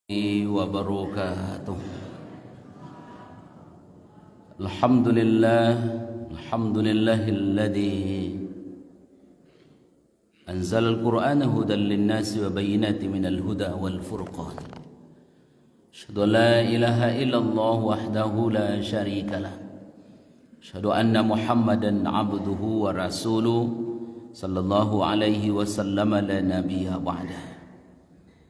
wabarakatuh. Alhamdulillah, alhamdulillahilladzi anzala al-Qur'ana hudan lin-nasi wa bayyinatin minal huda wal furqan. Asyhadu an la ilaha illallah wahdahu la syarika lah. Asyhadu anna Muhammadan abduhu wa rasuluhu sallallahu alaihi wasallam la nabiyya ba'dah.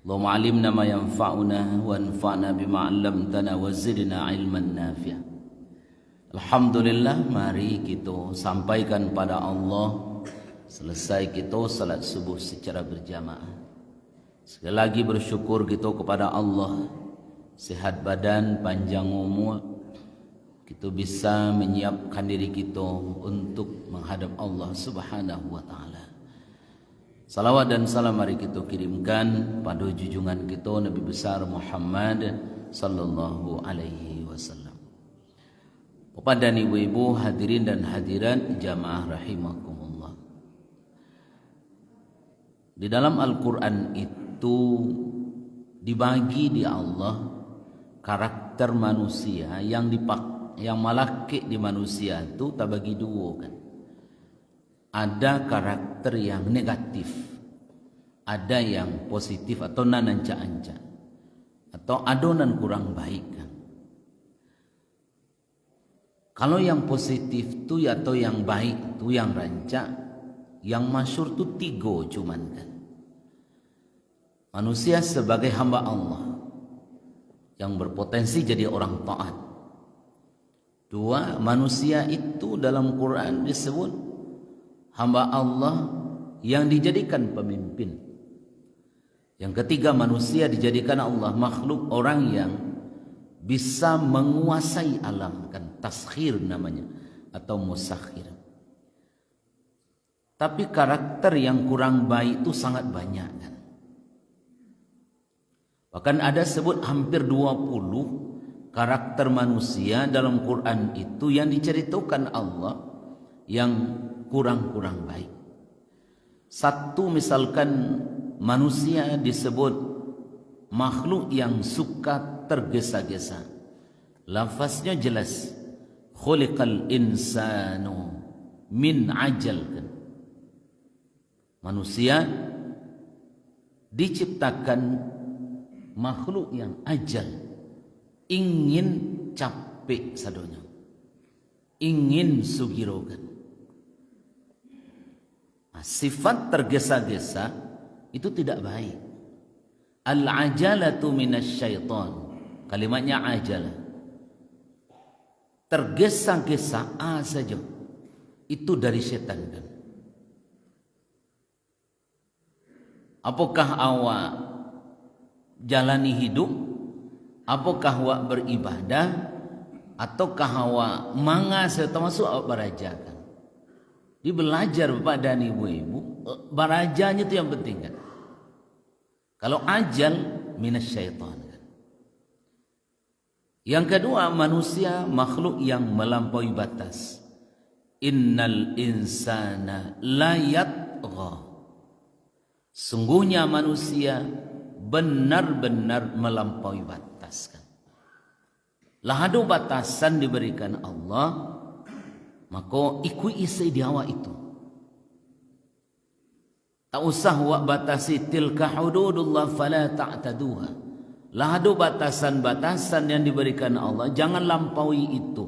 Allahumma alimna ma yanfa'una wa anfa'na bima 'allamtana wa zidna ilman nafi'a. Alhamdulillah, mari kita sampaikan pada Allah selesai kita salat subuh secara berjamaah. Sekali lagi bersyukur kita kepada Allah, sehat badan, panjang umur, kita bisa menyiapkan diri kita untuk menghadap Allah Subhanahu wa taala. Salawat dan salam mari kita kirimkan pada junjungan kita Nabi besar Muhammad sallallahu alaihi wasallam. Kepada ibu-ibu hadirin dan hadirat jamaah rahimakumullah. Di dalam Al-Qur'an itu dibagi di Allah karakter manusia yang malaki di manusia itu tak bagi dua kan. Ada karakter yang negatif, ada yang positif atau nananca-anca, atau adonan kurang baik kan. Kalau yang positif tu atau yang baik tu yang rancak, yang masyhur tu tiga cuman kan. Manusia sebagai hamba Allah yang berpotensi jadi orang taat. Dua, manusia itu dalam Quran disebut hamba Allah yang dijadikan pemimpin. Yang ketiga, manusia dijadikan Allah makhluk orang yang bisa menguasai alam kan, taskhir namanya atau musakhir. Tapi karakter yang kurang baik itu sangat banyak kan. Bahkan ada sebut hampir 20 karakter manusia dalam Quran itu yang diceritakan Allah yang kurang-kurang baik. Satu, misalkan manusia disebut makhluk yang suka tergesa-gesa. Lafaznya jelas, khuliqal insanu min ajal kan. Manusia diciptakan makhluk yang ajal, ingin capek sadonya, ingin sugirogan. Sifat tergesa-gesa itu tidak baik. Al-ajalatu minasyaitan. Kalimatnya ajalah. Tergesa-gesa saja. Itu dari setan kan. Apakah awak jalani hidup? Apakah awak beribadah? Ataukah awak mangas termasuk awak berajakan? Dia belajar Bapak dan ibu-ibu, barajanya itu yang penting kan. Kalau ajal minasyaitan kan. Yang kedua, manusia makhluk yang melampaui batas. Innal insana la yatgha. Sungguhnya manusia benar-benar melampaui batas kan. Lahadu batasan diberikan Allah, maka ikui isi di awak itu. Tak usah wak batasi tilka hududullah fala ta'taduha. Lah ada batasan-batasan yang diberikan Allah, jangan lampaui itu.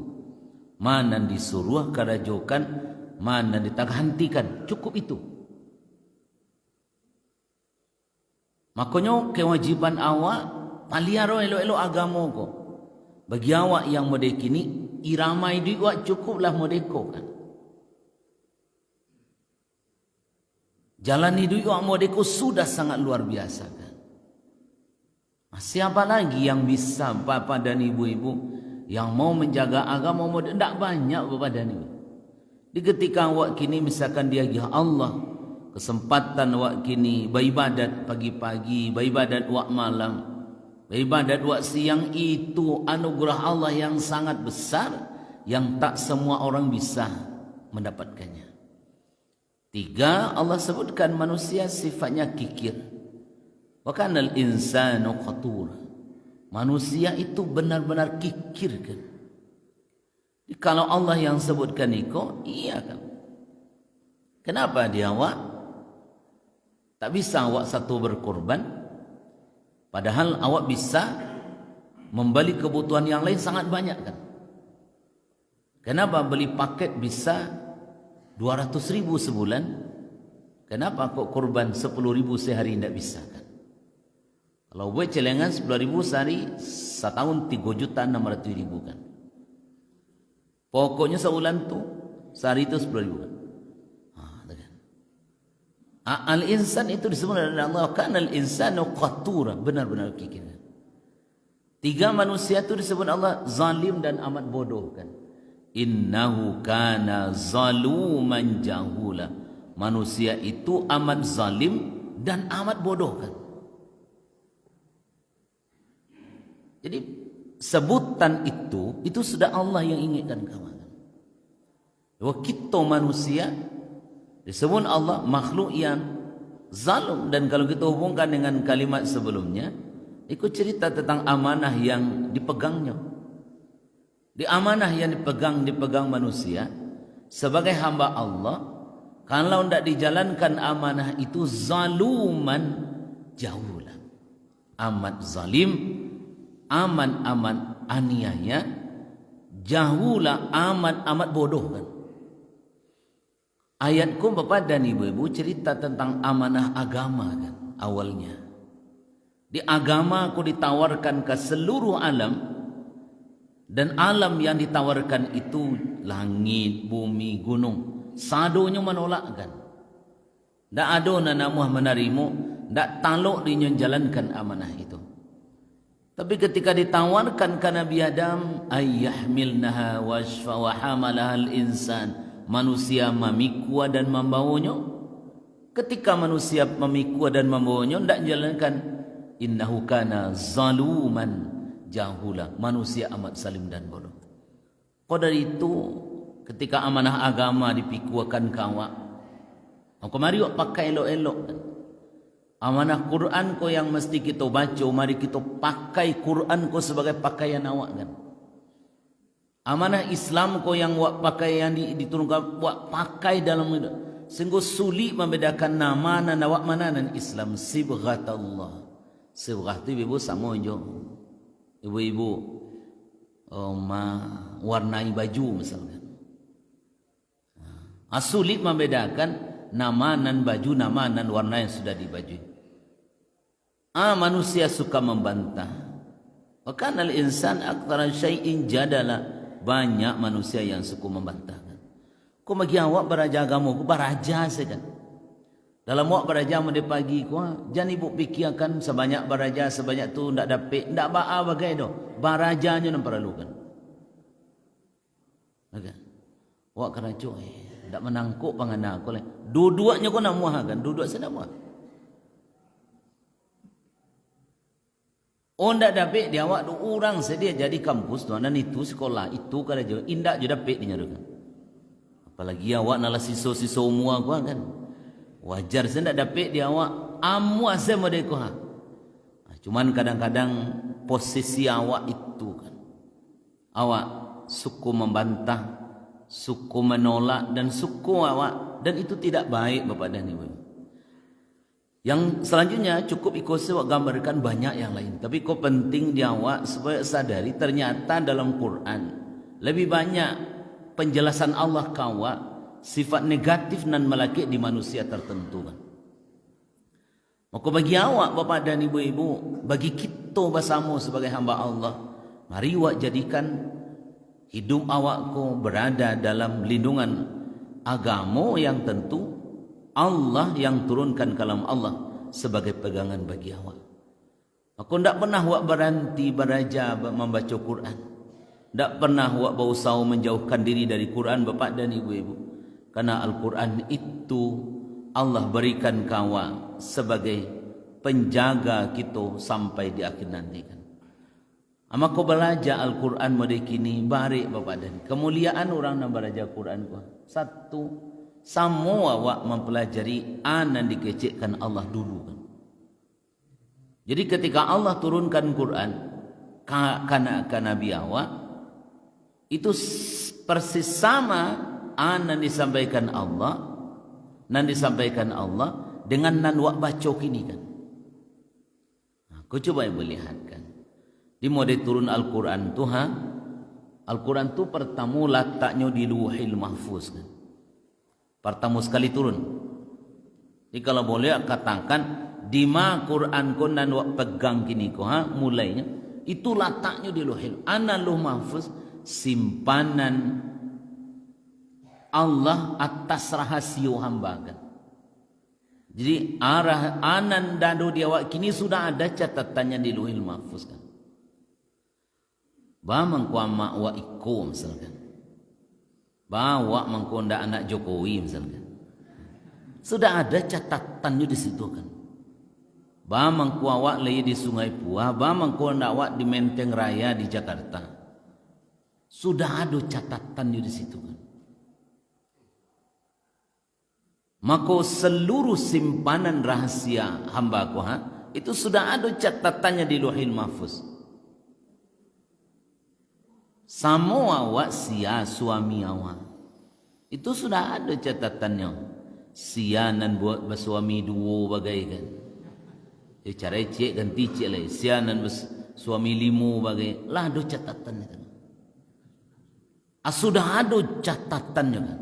Mana disuruh karajokan, mana hentikan, cukup itu. Makanya kewajiban awak paliaro elo-elo agama ko. Bagi awak yang modekini iramai duit cukuplah modeko kan. Jalani duit modeko sudah sangat luar biasa kan. Siapa lagi yang bisa bapak dan ibu-ibu yang mau menjaga agama modeko? Tidak banyak bapak dan ibu. Di ketika awak kini misalkan dia Allah, kesempatan awak kini beribadat pagi-pagi, beribadat wak malam, beribadat wak siang, itu anugerah Allah yang sangat besar yang tak semua orang bisa mendapatkannya. Tiga, Allah sebutkan manusia sifatnya kikir. Wa kanal insanu qatura. Manusia itu benar-benar kikir kan. Kalau Allah yang sebutkan iko, iya kan. Kenapa dia awak tak bisa awak satu berkorban, padahal awak bisa membeli kebutuhan yang lain sangat banyak kan. Kenapa beli paket bisa 200.000 sebulan? Kenapa kok korban 10.000 sehari tidak bisa kan? Kalau buat celengan 10.000 sehari, setahun 3.600.000 kan. Pokoknya sebulan tu sehari itu 10.000 kan. Al-insan itu disebut oleh Allah, kana al-insanu qatura, benar-benar kikir. 3 manusia itu disebut Allah zalim dan amat bodoh kan. Innahu kana zaluman jahula. Manusia itu amat zalim dan amat bodoh kan. Jadi sebutan itu sudah Allah yang inginkan kawan. Bahwa kita manusia disebut Allah makhluk yang zalim, dan kalau kita hubungkan dengan kalimat sebelumnya, ikut cerita tentang amanah yang dipegangnya. Di amanah yang dipegang manusia sebagai hamba Allah, kalau tidak dijalankan amanah itu zaluman jahulan, amat zalim, aman aniaya, jahula amat bodoh kan. Ayatku Bapak dan Ibu-ibu cerita tentang amanah agama kan awalnya. Di agama aku ditawarkan ke seluruh alam, dan alam yang ditawarkan itu langit, bumi, gunung. Sadonya menolak kan. Tak ada nanamuh menarimu, tak taluk dia jalankan amanah itu. Tapi ketika ditawarkan ke Nabi Adam, ayyahmilnaha washfa wa hamalaha al-insan, manusia memikul dan membawanya. Ketika manusia memikul dan membawanya, tidak jalankan, innahu kana zaluman jahula, manusia amat zalim dan bodoh. Pada itu ketika amanah agama dipikuakan kawak, mari wak pakai elok-elok kan. Amanah Quran ko yang mesti kita baca, mari kita pakai Quran ko sebagai pakaian awak kan. Amanah Islam ko yang wak pakai, yang diturunkan wak pakai dalam hidup. Sungguh sulit membedakan nama dan awak mana dan Islam. Sibghatullah. Sibghat itu ibu sama je. Ibu-ibu warnai baju misalkan. Sulit membedakan nama dan baju, nama dan warna yang sudah dibajui. Manusia suka membantah. Wa al-insan aktsara syai'in jadala. Banyak manusia yang suka membantah. Kau bagi awak beraja agama, kau beraja saja kan. Dalam awak beraja pada pagi kau, jangan ibu fikirkan sebanyak beraja sebanyak tu ndak dapat, ndak ba'a bagai doh. Barajanya yang perlukan. Okey. Awak kena cuy, ndak menangkuk pangana aku le. Dua-duanya kau nak muah kan, dua-dua saya nak muah. Oh ndak dapat dia awak tu orang sedia jadi kampus tu, dan itu sekolah itu kada je indak je dapat dia kan. Apalagi awak nala siso-siso semua gua kan. Wajar saya ndak dapat dia awak amu asa mode ko ha. Cuman kadang-kadang posisi awak itu kan. Awak suku membantah, suku menolak dan suku awak, dan itu tidak baik Bapak dan Ibu. Yang selanjutnya cukup ikut saya gambarkan banyak yang lain. Tapi kau penting dia awak supaya sadari ternyata dalam Quran lebih banyak penjelasan Allah kawa sifat negatif dan melakik di manusia tertentu kan. Maka bagi awak Bapak dan Ibu-ibu, bagi kita bersama sebagai hamba Allah, mari awak jadikan hidup awak ko berada dalam lindungan agama yang tentu Allah yang turunkan kalam Allah sebagai pegangan bagi awak. Aku tidak pernah awak berhenti beraja membaca Quran. Tidak pernah awak berusaha menjauhkan diri dari Quran Bapak dan Ibu-ibu. Karena Al-Quran itu Allah berikan kawa sebagai penjaga kita sampai di akhir nanti kan. Ama kau belajar Al-Quran mode kini barik Bapak dan kemuliaan orang yang belajar Quran ko. Satu, semua awak mempelajari dan dikecekkan Allah dulu kan. Jadi ketika Allah turunkan Quran, kana nabi awak itu persis sama nan disampaikan Allah dengan nan wak baca kini kan. Kau coba melihatkan di mode turun Al-Quran tu Al-Quran tu pertama letaknya di Lauhil Mahfuz kan. Pertama sekali turun. Jadi kalau boleh katakan di ma Quran ko nan wak pegang kini ko mulainya itu letaknya di Lauhil Mahfuz, simpanan Allah atas rahasia hamba kan. Jadi arah anan dado dia awak kini sudah ada catatannya di Lauhil Mahfuz kan. Ba mangko mak wa iko misalkan. Ba wa mangko ndak anak Jokowi misalkan. Sudah ada catatannya di situ kan. Ba mangko awak lagi di Sungai Pua, ba mangko ndak awak di Menteng Raya di Jakarta. Sudah ada catatannya di situ kan. Maka seluruh simpanan rahasia hamba ku itu sudah ada catatannya di Lauhil Mahfuz. Semua awak sia suami awak itu sudah ada catatannya. Sianan buat bersuami dua bagai kan. Cara cik ganti cik lagi. Sianan bersuami lima bagai. Lah ada catatannya kan. Sudah ada catatannya kan.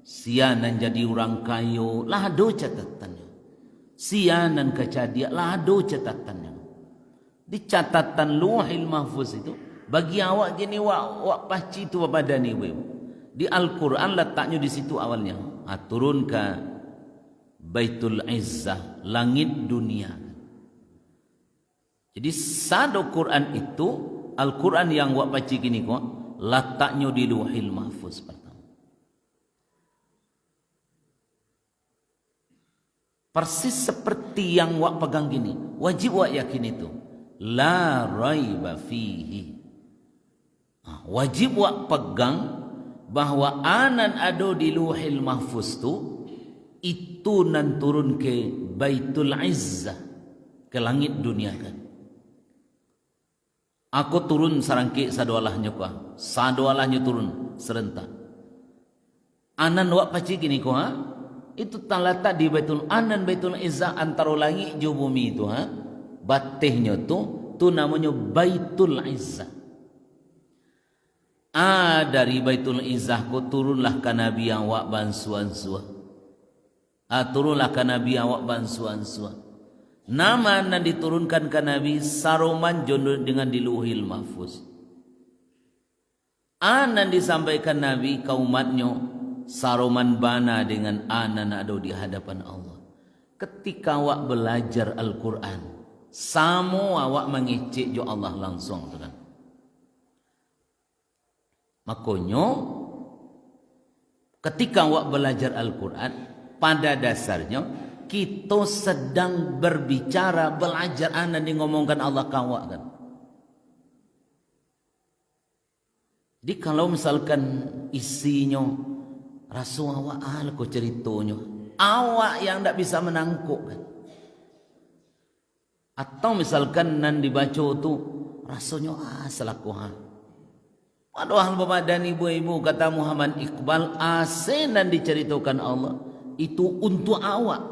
Sianan jadi orang kaya, lah ada catatannya. Sianan kecadiak, lah ada catatannya. Di catatan Lauhil Mahfuz itu, bagi awak gini wak paci tu badan ni di Al-Quran letaknya di situ awalnya. Turun ke Baitul Izzah, langit dunia. Jadi satu Quran itu, Al-Quran yang wak paci gini kok, letaknya di Lauhil Mahfuz pertama. Persis seperti yang wak pegang gini, wajib wak yakin itu. La raiba fihi. Wajib wak pegang bahwa anan ada di Lauhil Mahfuz itu nan turun ke Baitul Izzah, ke langit dunia kan. Aku turun sarangki sadualahnya kuah, sadualahnya turun serentak. Anan wak paci gini kuah. Itu terletak di Baitul Izzah antara langit dan bumi itu batihnya tu namanya Baitul Izzah. Dari Baitul Izzah ko turunlah ke Nabi yang wak bansuan suah. Turunlah ke Nabi yang wak bansuan suah. Nama yang diturunkan ke Nabi saroman jodoh dengan di Lauhil Mahfuz. Anan disampaikan Nabi ke umatnya saroman bana dengan anan ada di hadapan Allah. Ketika awak belajar Al-Quran, semua awak mengecek jo Allah langsung tu kan. Makanya ketika awak belajar Al-Quran, pada dasarnya kita sedang berbicara belajar anan yang ngomongkan Allah kawak kan. Jadi kalau misalkan isinya Rasul awak ko ceritanya, awak yang tak bisa menangkuk kan. Atau misalkan nan dibaca tu rasanya selaku padahal bapak dan ibu-ibu kata Muhammad Iqbal nan diceritakan Allah itu untuk awak.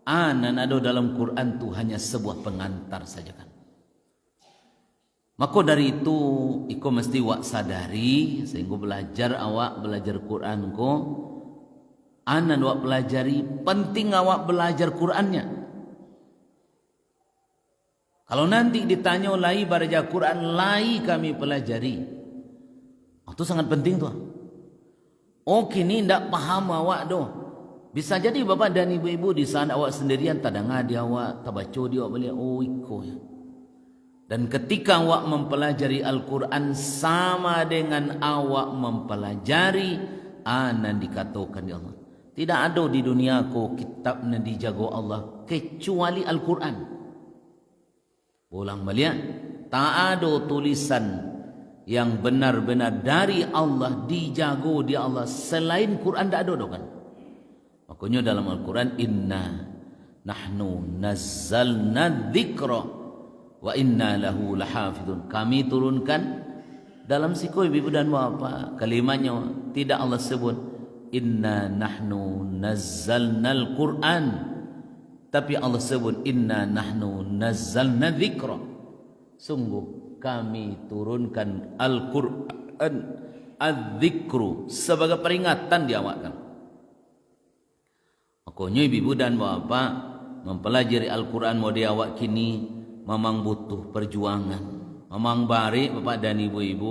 Nan ada dalam Quran tu hanya sebuah pengantar saja kan. Maka dari itu iko mesti wak sadari sehingga belajar Quran ko anan wak pelajari penting awak belajar Qurannya. Kalau nanti ditanya lai belajar Quran lai kami pelajari, itu sangat penting tuh. Oh kini ndak paham awak doh. Bisa jadi bapak dan ibu-ibu di sana awak sendirian tadang ngadi awak tabaco dia beli iko ya. Dan ketika awak mempelajari Al-Quran sama dengan awak mempelajari anan dikatakan ya Allah. Tidak ada di dunia ko kitab yang dijago Allah kecuali Al-Quran. Ulang balik, tak ada tulisan yang benar-benar dari Allah dijago di Allah selain Quran tak ada kan. Makanya dalam Al-Quran inna nahnu nazzalna dzikra wa inna lahu lahafidun. Kami turunkan dalam sikoi ibu dan bapa. Kalimatnya tidak Allah sebut inna nahnu nazzalnal Qur'an, tapi Allah sebut inna nahnu nazzalna dzikra. Sungguh kami turunkan Al-Qur'an, az-dzikru, sebagai peringatan diawakkan. Makanya ibu dan bapa mempelajari Al-Quran mau diawak kini memang butuh perjuangan. Memang barik bapak dan ibu-ibu,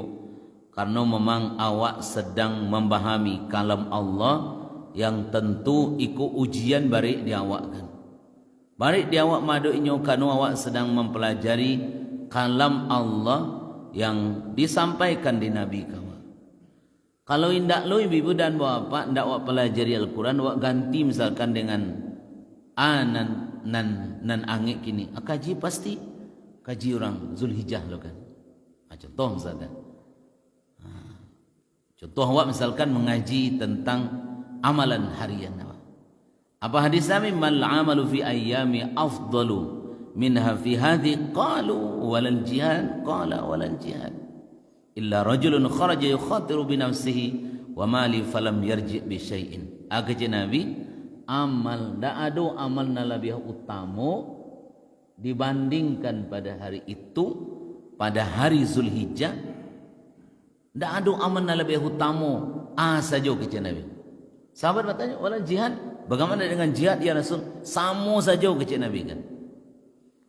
karena memang awak sedang memahami kalam Allah yang tentu ikut ujian barik diawakkan. Barik diawak maduknya karena awak sedang mempelajari kalam Allah yang disampaikan di Nabi kamu. Kalau indak lo ibu dan bapa ndak awak pelajari Al-Quran, awak ganti misalkan dengan nan angin kini. Kaji pasti kaji orang Zulhijjah lo kan. Contoh misalkan. Contoh awak misalkan mengaji tentang amalan harian awak. Apa hadis kami mal amalu fi ayyami afdalu minha fi hadhi qalu walal jihad qala walal jihad illa rajulun kharaja yukhatiru bi nafsihi wa mali falam yarji bi syai'in. Agaje Nabi amal da ado amal na lebih utama dibandingkan pada hari itu, pada hari Zulhijjah. Ndak ada amal na lebih utama saja kata Nabi. Sahabat bertanya, "Wala jihad? Bagaimana dengan jihad ya Rasul?" Sama saja kata Nabi kan.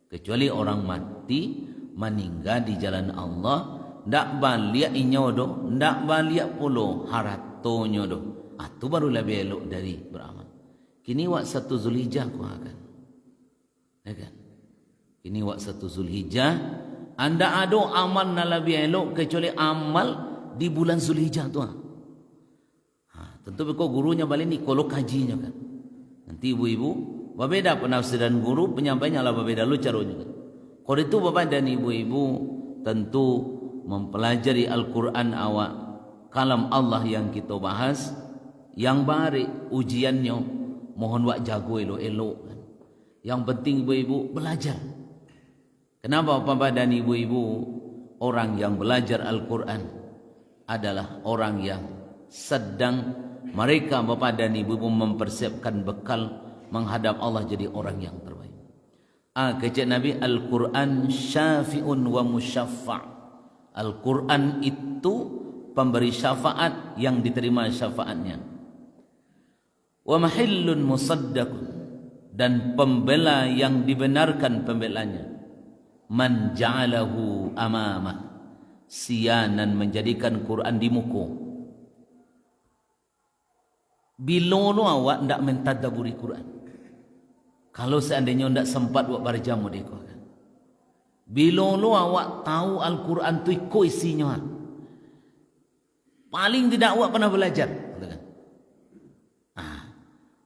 Kecuali orang mati meninggal di jalan Allah, ndak balik inyodo, ndak balik pulo haratonyo do. Itu baru lebih elok dari beramal. Kini wak 1 Zulhijjah kau akan. Ya kan? Kini wak 1 Zulhijjah, anda ada amal na lebih elok kecuali amal di bulan Zulhijjah tu. Tentu kau gurunya balik ni kolok kajinya kan. Nanti ibu-ibu berbeda penafsiran guru, penyampainya lah berbeda lu caranya kan. Kalau itu bapak dan ibu-ibu tentu mempelajari Al-Quran awak, kalam Allah yang kita bahas, yang barik ujiannya mohon wak jago elok-elok kan. Yang penting ibu-ibu belajar. Kenapa bapak dan ibu-ibu orang yang belajar Al-Quran adalah orang yang sedang mereka bapak dan ibu-ibu mempersiapkan bekal menghadap Allah jadi orang yang terbaik. Kata Nabi, Al-Quran syafi'un wa musyaffa'. Al-Quran itu pemberi syafaat yang diterima syafaatnya. Wa mahillun musaddaqun, dan pembela yang dibenarkan pembelanya. Man ja'alahu amamah, sianan menjadikan Quran di muka. Bila lu awak ndak mentadaburi Quran, kalau seandainya ndak sempat buat berjamu di Quran, bila lu awak tahu Al-Quran tu iko isinya, paling tidak awak pernah belajar.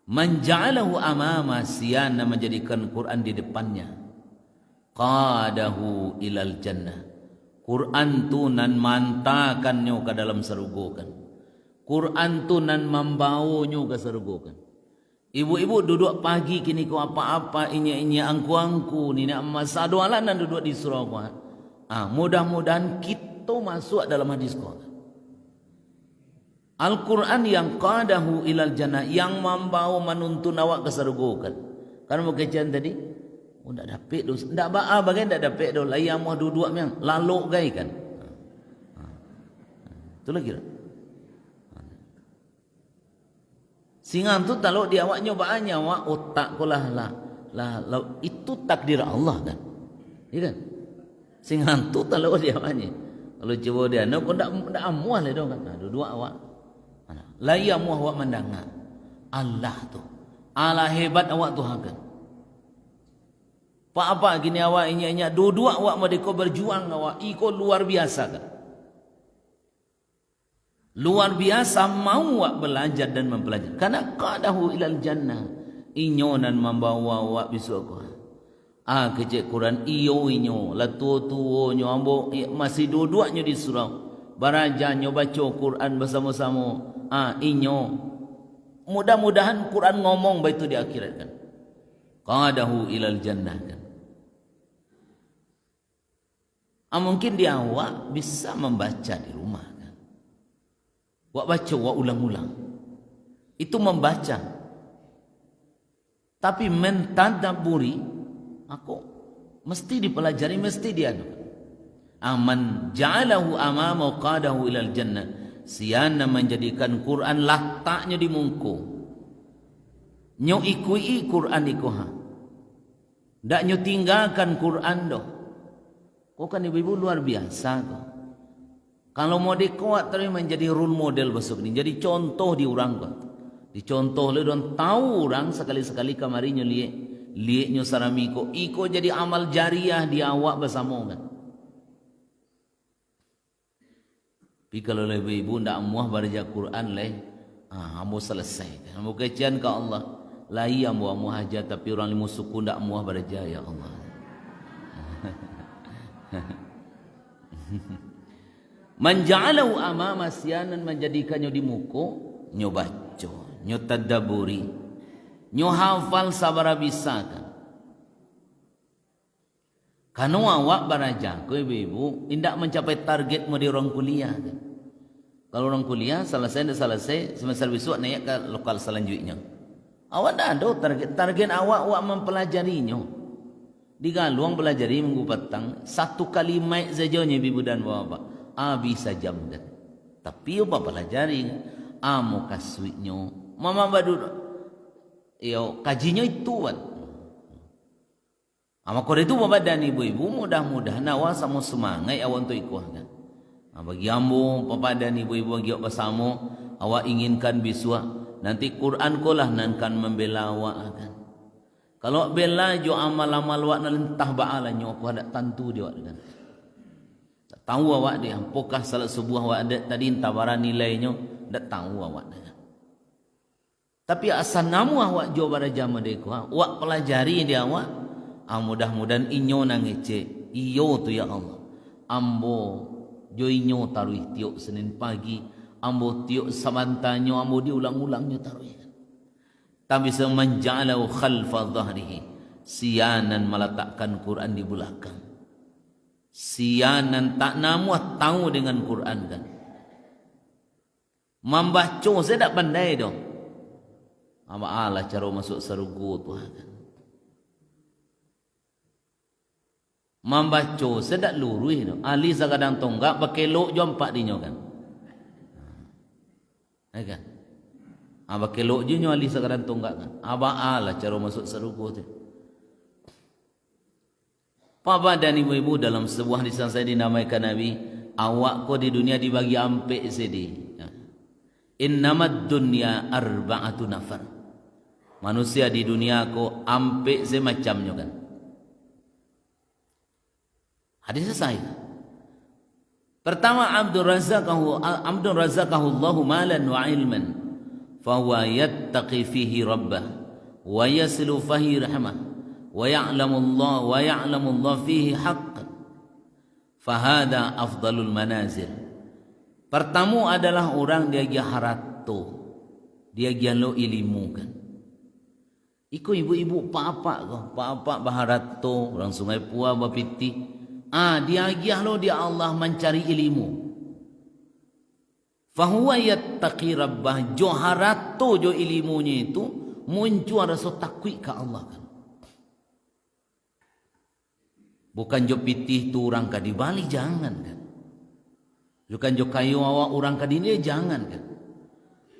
Man ja'alahu amama, siana menjadikan Quran di depannya. Qadahu ilal jannah, Quran tu nan mantakannya ke dalam surga kan. Quran tu nan membawanya ke surga kan. Ibu-ibu duduk pagi kini kau apa-apa inya-inya angku-angku ni nak masa doalan dan duduk di surga. Mudah-mudahan kita masuk dalam hadis kau. Al-Quran yang qadahu ilal jannah, yang membawa menuntun awak ke surga kan. Kan mau kecian tadi, ndak dapat do, ndak bagai ndak dapat do, layam mau duduk memang lalu gai kan. Itu lagi dah. Singan tu kalau dia awak nyobaannya awak otak kolah lah itu takdir Allah kan. Ya kan? Singan tu kalau dia awaknya. Kalau coba dia nak ndak amuah le dong kan. Dua awak. La ya muah awak mendengar. Allah tu. Allah hebat awak tu kan. Apa gini awak inya dua awak mereka berjuang awak iko luar biasa kan. Luar biasa mau awak belajar dan mempelajari. Karena qadahu ilal jannah, inyonan membawa awak besok. Kecek Quran iyo inyo, la tua nyo ambo masih dua-duanya di surau. Barajanyo baca Quran bersama-sama. Inyo. Mudah-mudahan Quran ngomong begitu di akhirat kan. Qadahu ilal jannah kan. Mungkin dia awak bisa membaca di rumah kan. Wak baca, wak ulang-ulang. Itu membaca. Tapi mentadaburi, aku mesti dipelajari, mesti diadu. Aman ja'alahu amama qadahu ilal jannah. Siana menjadikan Quran letaknya di mungku. Nyo ikui Quran ikoha. Ndak nyo tinggalkan Quran doh. Kau kan ibu-ibu luar biasa kau. Kalau mau dikuat terus menjadi role model besok ni, jadi contoh di orang kau. Dicontoh le don tahu orang sekali-sekali kamarinya lieknya sarami ko iko jadi amal jariah di awak bersama kan. Tapi kalau ibu-ibu ndak muah baca Quran leh, ambo selesai. Ambo kecian ke Allah. Lai ambo muah aja tapi orang limu suku ndak muah baca ya Allah. Menja'alahu amama sianan, menjadikannya di muka, nyo baca, nyo tadabburi, nyo hafal sabara bisa kan. Kanu awak baraja ko ibu indak mencapai targetmu di orang kuliah kan. Kalau orang kuliah selesai semester besok naik ke lokal selanjutnya. Awak dah ada target awak mempelajarinya. Di galuang pelajari minggu petang satu kalimat saja ibu dan bapak. Bisa jam dah. Tapi apa pelajari? Mau kasutnya. Mama badu. Yo kajinya itu kan. Maka itu bapak dan ibu-ibu mudah-mudahan awak sama semangat awak untuk ikut kan. Bagi ambo bapak dan ibu-ibu bagi awak bersama awak inginkan biswa nanti Quran ko lah nan kan membela awak kan. Kalau bela jo amal-amal awak nalentah ba'ala nyo aku ada tantu dia kan. Tak tahu awak dia apakah salah sebuah awak ada tadi tawaran nilainya tak tahu awak dia. Tapi asal namu awak jo bara jama deku awak pelajari dia awak. Mudah-mudahan inyo nangece iyo tu ya Allah. Ambo jo inyo taruh tiok Senin pagi, ambo tiok sabantanyo ambo diulang-ulangnya taruh. Tapi semenja'alahu khalfa dhahrihi, sianan meletakkan Quran di belakang. Sianan tak namu tahu dengan Quran kan. Membaca saya tak pandai dong. Ala cara masuk sarugu tu kan. Membaca sedak lurus tu. Ali sakadang tonggak pakai lok jompak dinyo kan. Kan? Pakai lok je nyo ali sakadang tonggak kan. Ala cara masuk sarugu tu. Papa dan ibu-ibu dalam sebuah hadis saya dinamaikan Nabi, awak ko di dunia dibagi ampek sedi. Innamad dunya arba'atu nafar. Manusia di dunia ko ampek semacamnya kan. Hadis sahih. Pertama Abdul razaqahu Allahu malan wa ilman fa huwa yattaqi fihi rabbah wa yasilu fihi rahmah wa ya'lamu Allah fihi haqqan fa hadha afdalul manazil. Pertama adalah orang dia gia harato, dia gia lo ilmu kan. Iku ibu-ibu pak-pak baharato orang Sungai Pua bapiti. Dia gia lo dia Allah mencari ilmu. Fahuwa yattaqi rabbah, jo harato jo ilmunya itu muncul rasa takwi ke Allah kan. Bukan jo pitih tu orang ka di Bali jangan kan. Bukan jo kayu awak orang ka di jangan kan.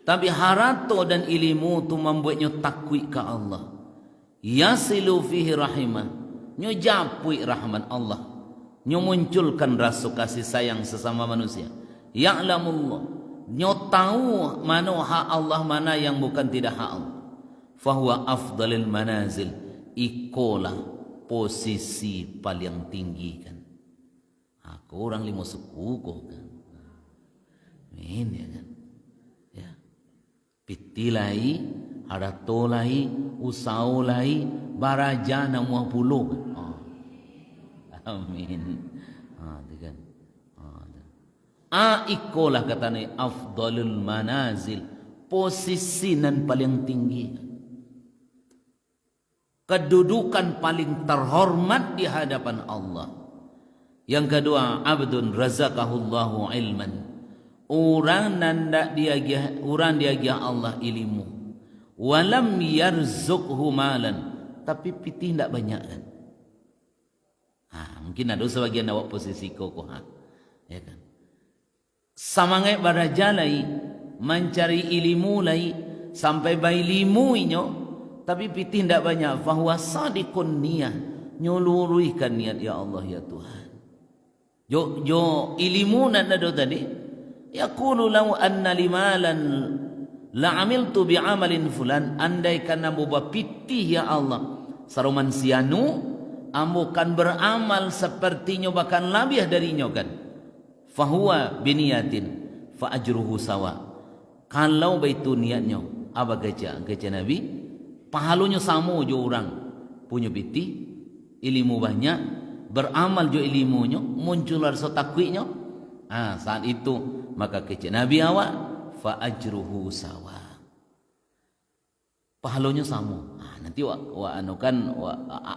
Tapi harato dan ilmu tu membuatnya takwi ke Allah. Yasilu fihi rahimah, nyo japui rahman Allah. Nyo munculkan rasa kasih sayang sesama manusia. Ya'lamullah, nyo tahu mana hak Allah, mana yang bukan tidak hak Allah. Fahuwa afdalil manazil, ikolah posisi paling tinggi kan. Aku orang lima suku kok kan. Ini kan. Ya. Pitilai, haratolai, usaulai, barajana muah puluh kan. Amin. Kan. Ikolah katanya afdalul manazil, posisi nan paling tinggi, kedudukan paling terhormat di hadapan Allah. Yang kedua, abdun razaqahullahu ilman. Orang nanda dia Allah ilmu. Walam yarzuqhu malan, tapi pitih ndak banyak kan. Mungkin ada sebagian awak posisi koko ya kan. Samangai baraja lai mencari ilmu lai sampai bai ilmu inyo, tapi pitih ndak banyak. Fahuwa sadiqun niyah, nyuluruhkan niat ya Allah ya Tuhan. Jo ilmu nanda do tadi. Yaqulu law anna limalan la amiltu bi amalin fulan, andai kana boba pitih ya Allah saruman sianu ambo kan beramal sepertinya bahkan lebih darinya kan. Fahuwa biniyatin fa ajruhu sawa. Kalau baitu niatnya apa gaja Nabi, pahalunya sama jo orang punya pitih ilmu banyak, beramal jo ilmunya, muncul rasa takwiknya. Saat itu maka kece Nabi awak fa ajruhu sawa, pahalanya sama. Nanti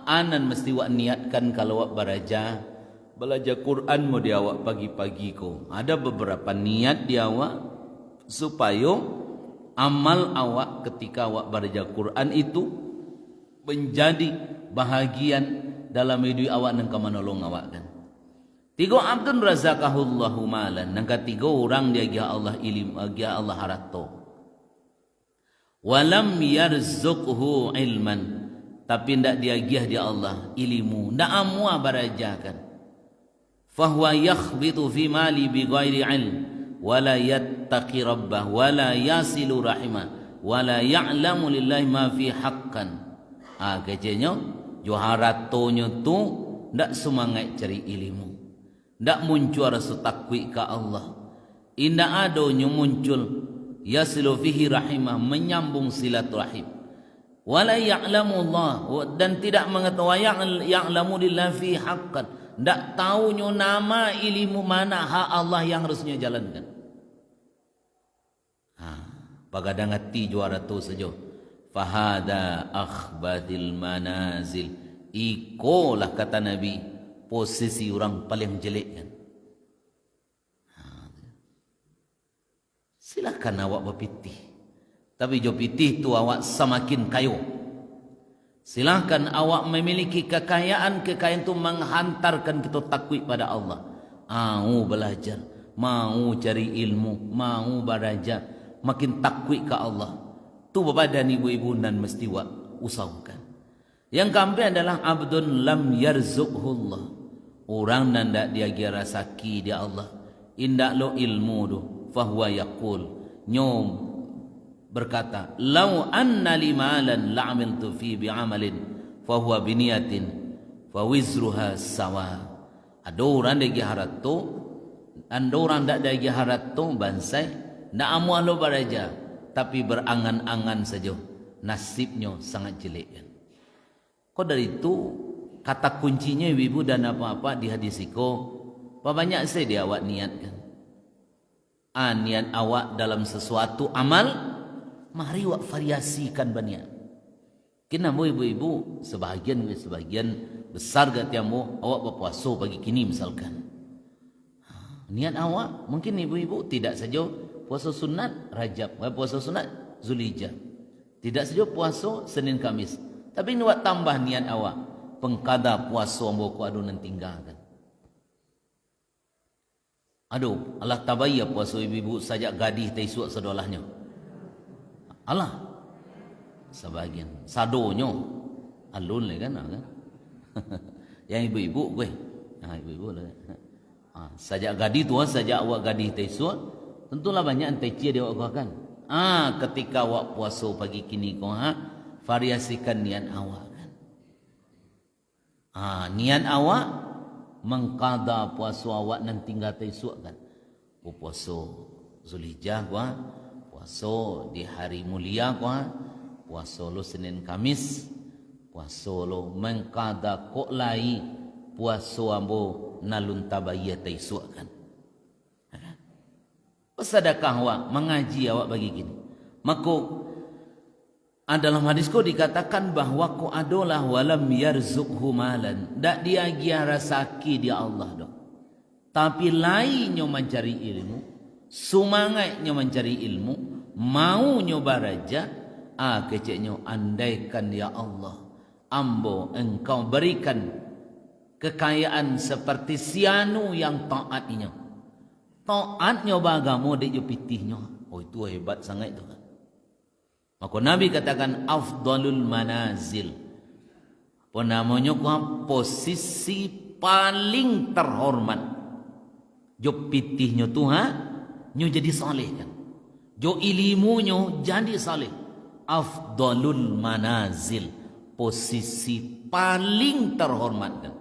anan mesti wak niatkan kalau wak belajar Quran mau dia awak pagi-pagi ko. Ada beberapa niat dia awak supaya amal awak ketika awak belajar Quran itu menjadi bahagian dalam hidup awak dan kemanolong awak kan. Tiga abdun razaqahullahu malan. Yang ketiga orang dia gia Allah ilmu, gia Allah harato. Walam yarzuqhu ilman, tapi ndak dia gia dia Allah ilmu, ndak amua barajakan. Fahuwa yakhbitu fi mali bi ghairi ilm, wala yattaqi rabbah, wala yasilu rahimah, wala ya'lamu lillahi ma fi haqqan. Kecenya jo haratonyo tu ndak semangat cari ilmu. Ndak muncul rasa takwik ke Allah. Indak adonyo muncul yasilu fihi rahimah, menyambung silaturahim. Wala ya'lamu Allah, dan tidak mengetahui ya'lamu lillahi fi haqqan. Ndak tahunya nama ilmu mana hak Allah yang harusnya jalankan. Pagadang hati juara tu saja. Fahada akhbatil manazil. Ikolah kata Nabi posisi orang paling jelek kan. Silakan awak berpitih, tapi jo pitih tu awak semakin kaya. Silakan awak memiliki kekayaan tu menghantarkan kita takwik pada Allah. Mau belajar, mau cari ilmu, mau belajar, makin takwik ke Allah. Tu badan ibu-ibu dan mesti awak usahakan. Yang keempat adalah abdun lam yarzuqhullah. Orang nanda dia gira saki dia Allah. Indak lo ilmu tu. Fahuwa yaqul, nyom berkata, lau anna limalan la'amiltu fi bi'amalin fahuwa biniyatin fawizruha sawa. Ada orang dia harat tu, ada orang tak dia harat tu bansai, nak amu lo baraja, tapi berangan-angan saja, nasibnya sangat jelek kan. Kau dari itu kata kuncinya ibu dan apa-apa di hadis iko, banyak saya dia awak niatkan. Niat awak dalam sesuatu amal, mari awak variasikan banyak. Kenapa ibu-ibu sebahagian besar gatiamu awak berpuasa pagi kini misalkan. Niat awak mungkin ibu-ibu tidak saja puasa sunat Rajab, puasa sunat Zulhijjah. Tidak saja puasa Senin Kamis. Tapi ini awak tambah niat awak, pengkada puasa ambo ku adu nan tinggalkan. Aduh, Allah tabayya puasa ibu-ibu sajak gadih taisuak sedolahnya. Allah sebagian sadonyo alun le kan. Yang ibu-ibu gue. Ibu-ibu lah. Sajak gadih tu sajak awak gadih taisuak, tentulah banyak antai cia dia awak kan. Ketika awak puasa pagi kini kau variasikan niat awak kan. Niat awak mengqada puasa awak nan tinggal taisuak kan. Puasa Zulhijjah gua, puasa di hari mulia gua, puasa lo Senin Kamis, puasa lo mengqada kok lai puasa ambo nalun tabayya taisuak kan. Sedekah awak, mengaji awak bagi gini. Maka dalam hadis ko dikatakan bahwa ko adalah walam yarzuqhu malan. Dak dia gia rasaki dia Allah dok. Tapi lainnya mencari ilmu, semangatnya mencari ilmu, maunya baraja, keceknya andaikan ya Allah, ambo engkau berikan kekayaan seperti sianu yang taatnya. Taatnya bagamu dek pitihnya. Oh itu hebat sangat itu kan. Maka Nabi katakan afdalul manazil. Apa namanya posisi paling terhormat. Jo pitihnya Tuhan, nyo jadi saleh kan. Jo ilmunya jadi saleh. Afdalul manazil, posisi paling terhormat kan.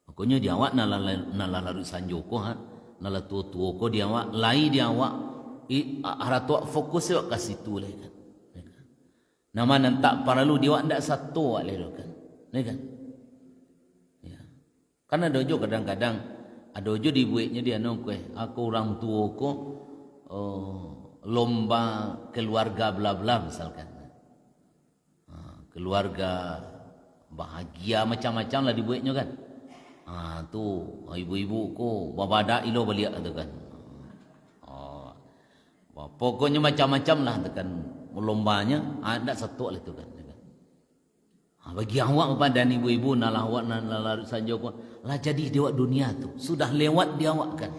Makanya dia awak nalaru sanjoko ha, nala tua ko dia awak, lai dia awak, haratu fokus awak kasih tu lah kan. Nama nantak paralu dia awak ndak satu awak leh kan. Kan? Ya. Karena dojo kadang-kadang ada ojo dibuatnya dia nongkwe. Aku orang tua ko lomba keluarga bla bla misalkan. Keluarga bahagia macam-macam lah dibuatnya kan. Tu ibu-ibu ko babada ilo balik tu kan. Pokoknya macam-macam lah tekan lombanya ada satu lah tu kan. Bagi awak pada ibu-ibu nalah awak nalar saja ko lah jadi dewa dunia tu sudah lewat dia awak kan.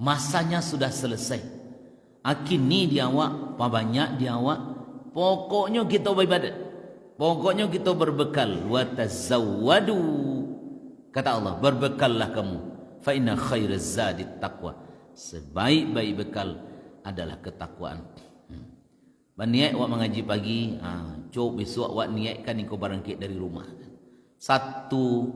Masanya sudah selesai. Kini dia awak banyak dia awak. Pokoknya kita beribadat. Pokoknya kita berbekal. Wa tazawwadu. Kata Allah, berbekallah kamu. Fa inna khairaz zadit taqwa. Sebaik-baik bekal adalah ketakwaan. Niat awak mengaji pagi, cuk besok awak niatkan engkau barangkit dari rumah. Satu,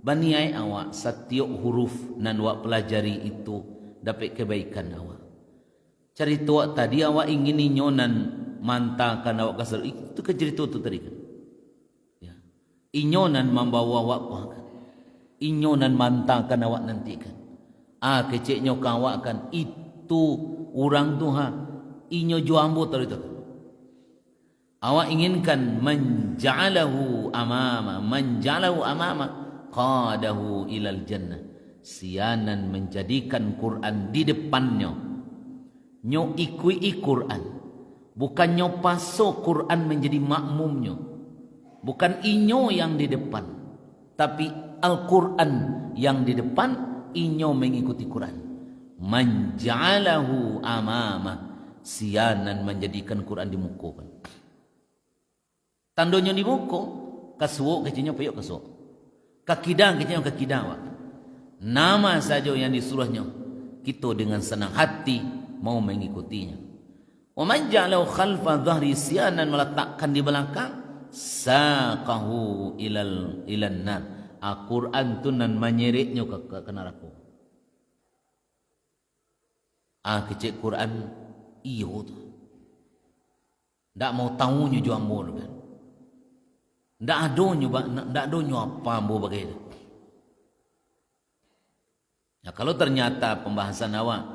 baniai awak setiap huruf nan awak pelajari itu dapat kebaikan awak. Cerita awak tadi awak ingin inyonan mantakan awak kasar itu ke cerita tu tadi kan. Ya. Inyonan membawa awak kan. Inyonan mantakan awak nanti kan. Keceknya awak kan itu orang Tuhan. Inyo juambo tadi tu. Awak inginkan menja'alahu amama qadahu ilal jannah. Sianan menjadikan Quran di depannya. Nyo ikui Quran. Bukan nyo paso Quran menjadi makmumnya. Bukan inyo yang di depan. Tapi Al-Quran yang di depan, inyo mengikuti Quran. Menja'alahu amama. Sianan menjadikan Quran di muka. Tandonya di muka, kasuo kecilnya payok kasuo. Kakidang kecilnya kakidang. Nama saja yang disuruhnya, kita dengan senang hati mau mengikutinya. Wa man ja'alahu khalfa dhahri sianan, meletakkan di belakang, saqahu ilan nar. Al-Quran tu nan menyeretnya ke neraka. Kecil Quran iyo tu. Ndak mau tahunya jo ambo kan. Ndak adonyo apa ambo bagai itu. Ya kalau ternyata pembahasan awak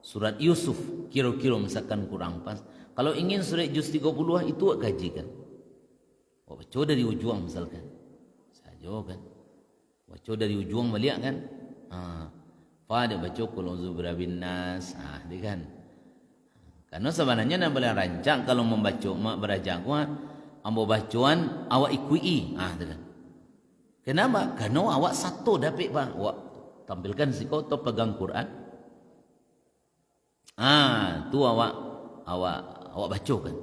surat Yusuf kira-kira misalkan kurang pas. Kalau ingin surat juz 30 itu awak kajikan. Baca dari ujung misalkan. Saja kan. Baca dari ujung balik kan. Pada baca qul a'udzu birabbin nas. Dia kan. Karena sebenarnya nak boleh rancang kalau membaca berajak ambo bacaan awak ikui. Kan. Kenapa? Karena awak satu dapat bang. Awak tampilkan si kau tu pegang Quran. Tu awak baca kan.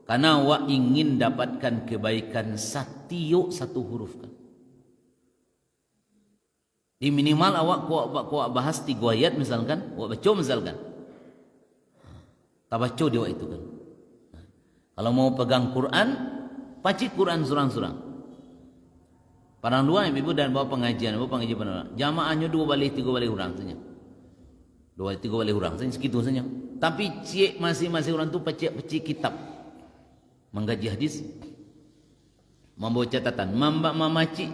Karena awak ingin dapatkan kebaikan satu huruf kan. Di minimal awak kuat bahas 3 ayat misalkan, awak baca misalkan. Tak baca dia itu kan. Kalau mau pegang Quran, pacik Quran surang-surang. Padang luar ibu dan bawa pengajian pada jamaahnya 2 balik 3 balik orang saja. 2 balik 3 balik orang saja segitu saja. Tapi cik masing-masing orang tu pacik kitab. Menggaji hadis. Membawa catatan, mamacik.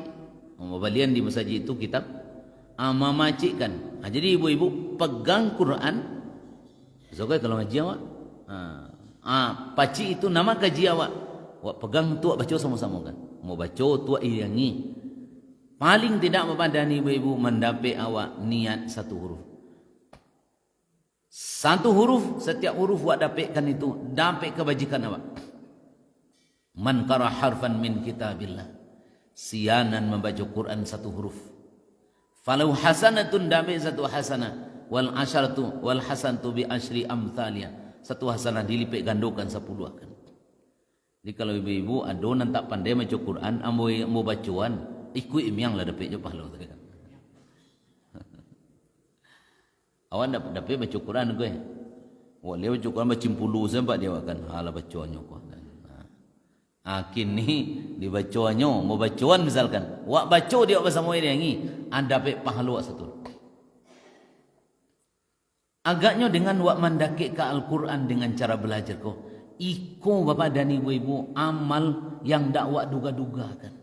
Membalian di masjid itu kitab. Mamacik kan. Jadi ibu-ibu pegang Quran. Sokai kalau ngaji awak. Pacik itu nama kaji awak. Awak pegang tu awak baca sama-sama kan. Mau baca tu iyangi. Paling tidak Bapak dan Ibu-ibu mendapat awak niat satu huruf. Satu huruf, setiap huruf awak dapatkan itu, dapat kebajikan awak. Man qara harfan min kitabillah. Sianan membaca Quran satu huruf. Falau hasanatun dapat satu hasanah. Wal asyaratu wal hasanatu bi asyri amthalia. Satu hasanah dilipat gandakan 10 akan. Jadi kalau ibu-ibu adonan tak pandai baca Quran, ambo bacaan, ikut imyang lah dapat je pahala tu kan. Awak dapat baca Quran gue. Wah, dia baca Quran macam 10 sampai dia akan hala bacanya ko. Kini dibacanya, mau bacaan misalkan, wak baca dia bersama dia ni, ada dapat pahala satu. Agaknya dengan wak mendakik ke Al-Quran dengan cara belajar kau, iko Bapak dan Ibu-ibu amal yang dak wak duga-dugakan.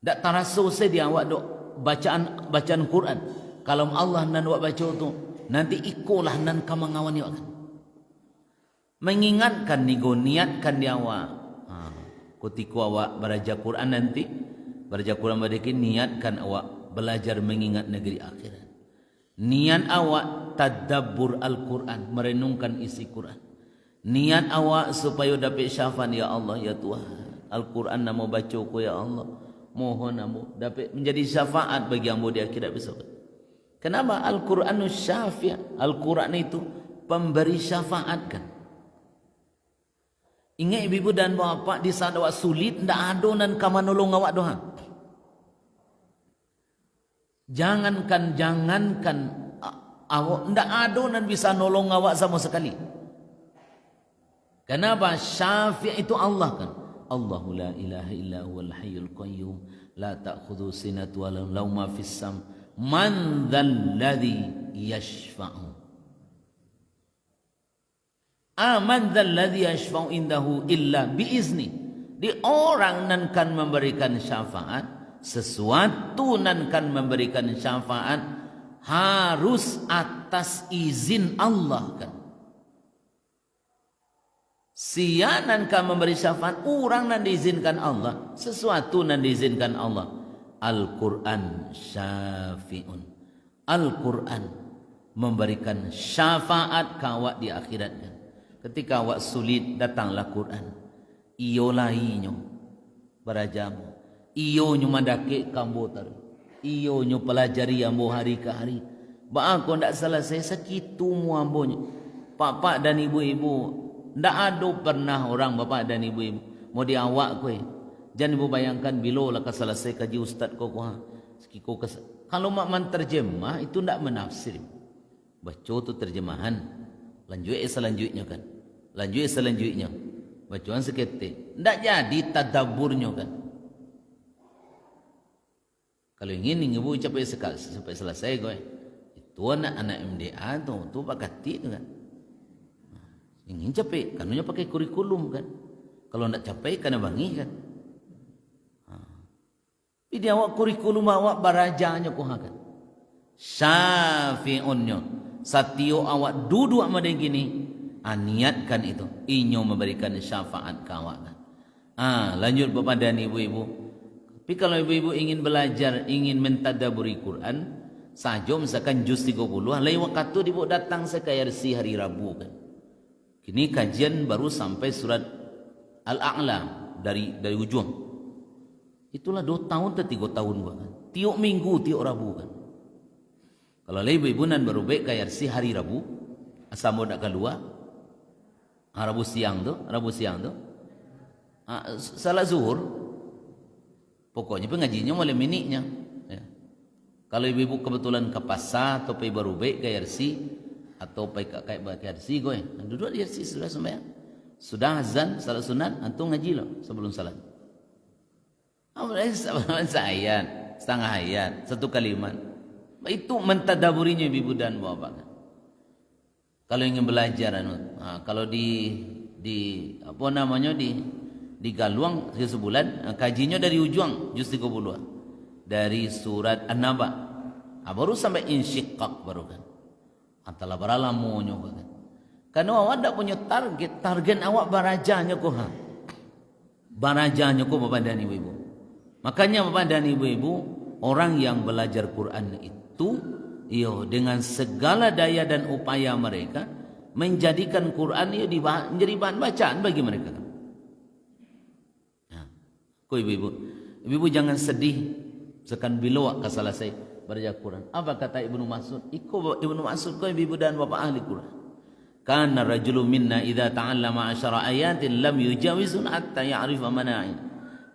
Dak terasa dia wak dok bacaan Quran. Kalau Allah nan wak baca tu, nanti ikolah nan kamangawani wak. Mengingatkan nigo niatkan dia wak. Ketika awak belajar Quran nanti, belajar Quran berikin niatkan awak belajar mengingat negeri akhirat. Niat awak tadabbur Al-Quran, merenungkan isi Quran. Niat awak supaya dapat syafaat ya Allah ya Tuhan. Al-Quran namo baca ko ya Allah. Mohon namo dapat menjadi syafaat bagi ambo di akhirat besok. Kenapa? Al-Quranu syafi'. Al-Quran itu pemberi syafaat kan. Ingat ibu dan bapa di saat awak sulit ndak ada nan ka manolong awak doa. Jangankan awak ndak ada nan bisa nolong awak sama sekali. Kenapa? Syafi' itu Allah kan. Allahu la ilaha illa huwal hayyul qayyum la ta'khudhu sinatun wa la nawm ma fis sam man dzal ladzi yashfa'u. Man dzal ladzi yashfa'u indahu illa biizni. Di orang nan kan memberikan syafaat, sesuatu nan kan memberikan syafaat harus atas izin Allah kan. Sianan kan memberi syafaat orang nan diizinkan Allah, sesuatu nan diizinkan Allah. Al-Quran syafi'un. Al-Quran memberikan syafaat kawak di akhirat kan. Ketika awak sulit datanglah Quran. Iyo lainyo berajamu. Iyo nyo mandake kambo tar. Iyo nyo pelajari ambo hari ke hari. Ba aku ndak selesai sekitu mu ambonyo. Bapak dan ibu-ibu ndak ada pernah orang bapak dan ibu-ibu mau di awak kowe. Jangan ibu bayangkan bila lah selesai kaji ustaz ko ha. Sekiko kalau mak menterjemah itu ndak menafsir. Baca tu terjemahan. Lanjut selanjutnya kan. Lanjut selanjutnya. Bacaan seketik. Ndak jadi tadabburnya kan. Kalau ingin ibu capai sampai selesai kowe. Itu anak-anak MDA tu pakati tu kan. Ingin capai, kanunya pakai kurikulum kan. Kalau nak capai, kena bangi kan. Tapi awak kurikulum awak barajanya ko kan. Syafi'unnya. Satio awak duduk sama dia gini. Niatkan itu. Inyo memberikan syafaat ke awak kan. Lanjut Bapak dan Ibu-ibu. Tapi kalau ibu-ibu ingin belajar, ingin mentadaburi Quran, saja misalkan juz 30, lain waktu tu ibu datang sekaya hari Rabu kan. Kini kajian baru sampai surat Al-A'la dari ujung. Itulah 2 tahun atau 3 tahun kan. Tiap minggu, tiap Rabu kan. Kalau ibu-ibu nan baru baik kayak hari Rabu, asal mau nak keluar, Rabu siang tu, salat zuhur, pokoknya pengajinya mulai miniknya. Ya. Kalau ibu-ibu kebetulan ke pasar atau pergi baru baik kayak atau pakai RC gue duduk di RC sudah sembahyang sudah azan salat sunat antum ngaji loh sebelum salat ayat setengah ayat satu kalimat itu mentadaburinya ibu dan bapak. Kalau ingin belajar kalau di apa namanya di Galuang sebulan kajinya dari ujung juz 30 dari surat An-Naba baru sampai insyiqaq baru kan. Antara beralamunya kan. Karena awak tak punya target awak barajanya ko ha. Barajanya ko Bapak dan Ibu. Makanya Bapak dan Ibu-ibu, orang yang belajar Quran itu dengan segala daya dan upaya mereka menjadikan Quran menjadi bahan bacaan bagi mereka. Nah, ibu-ibu jangan sedih sekan bila ka selesai baca Quran. Apa kata Ibnu Mas'ud? Ibnu Mas'ud ko ibu dan bapak ahli Quran. Kana rajulun minna idza ta'allama 10 ayatin lam yujawizun hatta ya'rifa mana'in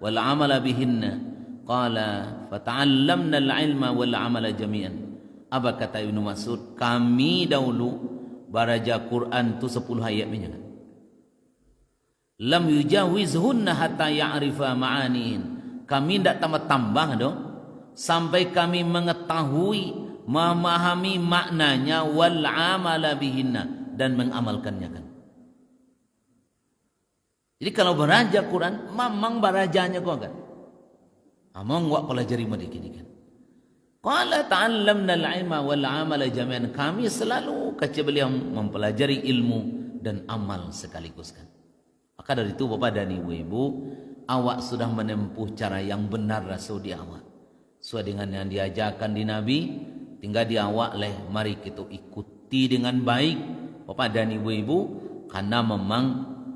wal 'amala bihinna. Qala fata'allamna al-'ilma wal 'amala jami'an. Apa kata Ibnu Mas'ud? Kami dahulu baraja Quran tu 10 ayat punya. Lam yujawizhunna hatta ya'rifa ma'anihin. Kami tidak tambah-tambah dong sampai kami mengetahui, memahami maknanya wal 'amala bihinna dan mengamalkannya kan. Jadi kalau baraja Quran, mamang barajanya kau kan. Amang wak pelajari mereka kan. Qala ta'allamna al-'ilma wal 'amala jami'an. Kami selalu kata beliau mempelajari ilmu dan amal sekaligus kan. Maka dari itu Bapak dan Ibu-ibu, awak sudah menempuh cara yang benar rasul di awak. Sesuai dengan yang diajarkan di Nabi, tinggal di awak leh. Mari kita ikuti dengan baik Bapak dan Ibu-ibu, karena memang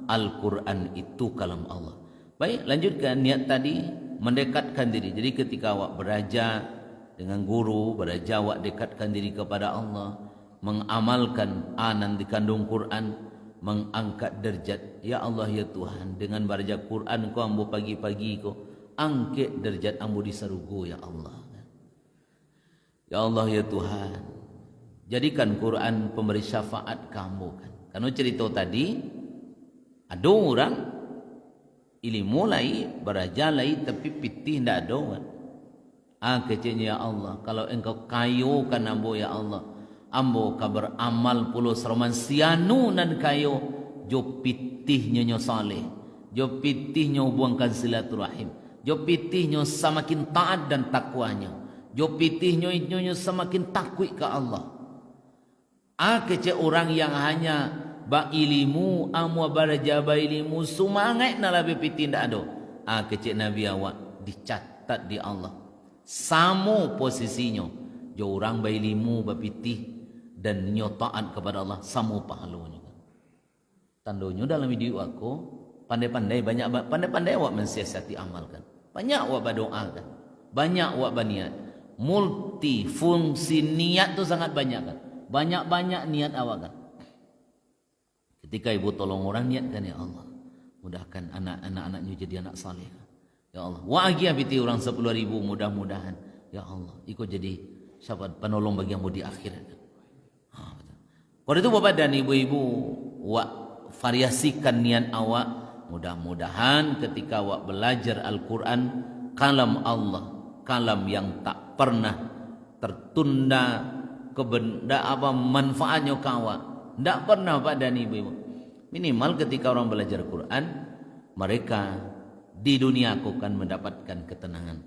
Al-Quran itu kalam Allah. Baik, lanjutkan niat tadi, mendekatkan diri. Jadi ketika awak beraja dengan guru, beraja awak dekatkan diri kepada Allah, mengamalkan anan dikandung Quran, mengangkat derajat. Ya Allah ya Tuhan, dengan beraja Quran ko ambo pagi-pagi ko angkat derajat ambo di sarugo ya Allah. Ya Allah ya Tuhan, jadikan Quran pemberi syafaat kamu kan. Karena cerita tadi ada orang ilmu lai, beraja lai, tapi pitih tidak ada kan. Kecilnya ya Allah, kalau engkau kayukan ambo ya Allah, ambo ka beramal puluh seroman sianu nan kayo, jo pitihnya nyo saleh, jo pitihnya buangkan silaturahim, jo pitihnya semakin taat dan takwanya, jo pitihnya semakin takwi ke Allah. Kecil orang yang hanya ba ilimu, amu baraja ba ilimu, sumangat na labi pitih ndak ada. Kecil Nabi awak dicatat di Allah. Samo posisinya, jo orang ba ilimu ba pitih dan nyo taat kepada Allah sama pahalanya. Tandanya dalam video aku pandai-pandai, banyak pandai-pandai awak mensiasati amalkan. Banyak awak berdoa kan. Banyak awak berniat. Multi fungsi niat tu sangat banyak kan. Banyak-banyak niat awak kan. Ketika ibu tolong orang niatkan ya Allah, mudahkan anak-anaknya jadi anak saleh. Ya Allah, wa agia biti orang 10.000 mudah-mudahan. Ya Allah, ikut jadi syafaat penolong bagi yang di akhirat. Kalau itu Bapak dan Ibu-ibu, wak variasikan niat awak. Mudah-mudahan ketika awak belajar Al-Quran, kalam Allah, kalam yang tak pernah tertunda, manfaatnya ke awak. Tak pernah Bapak dan Ibu-ibu. Minimal ketika orang belajar Quran, mereka di dunia akan mendapatkan ketenangan.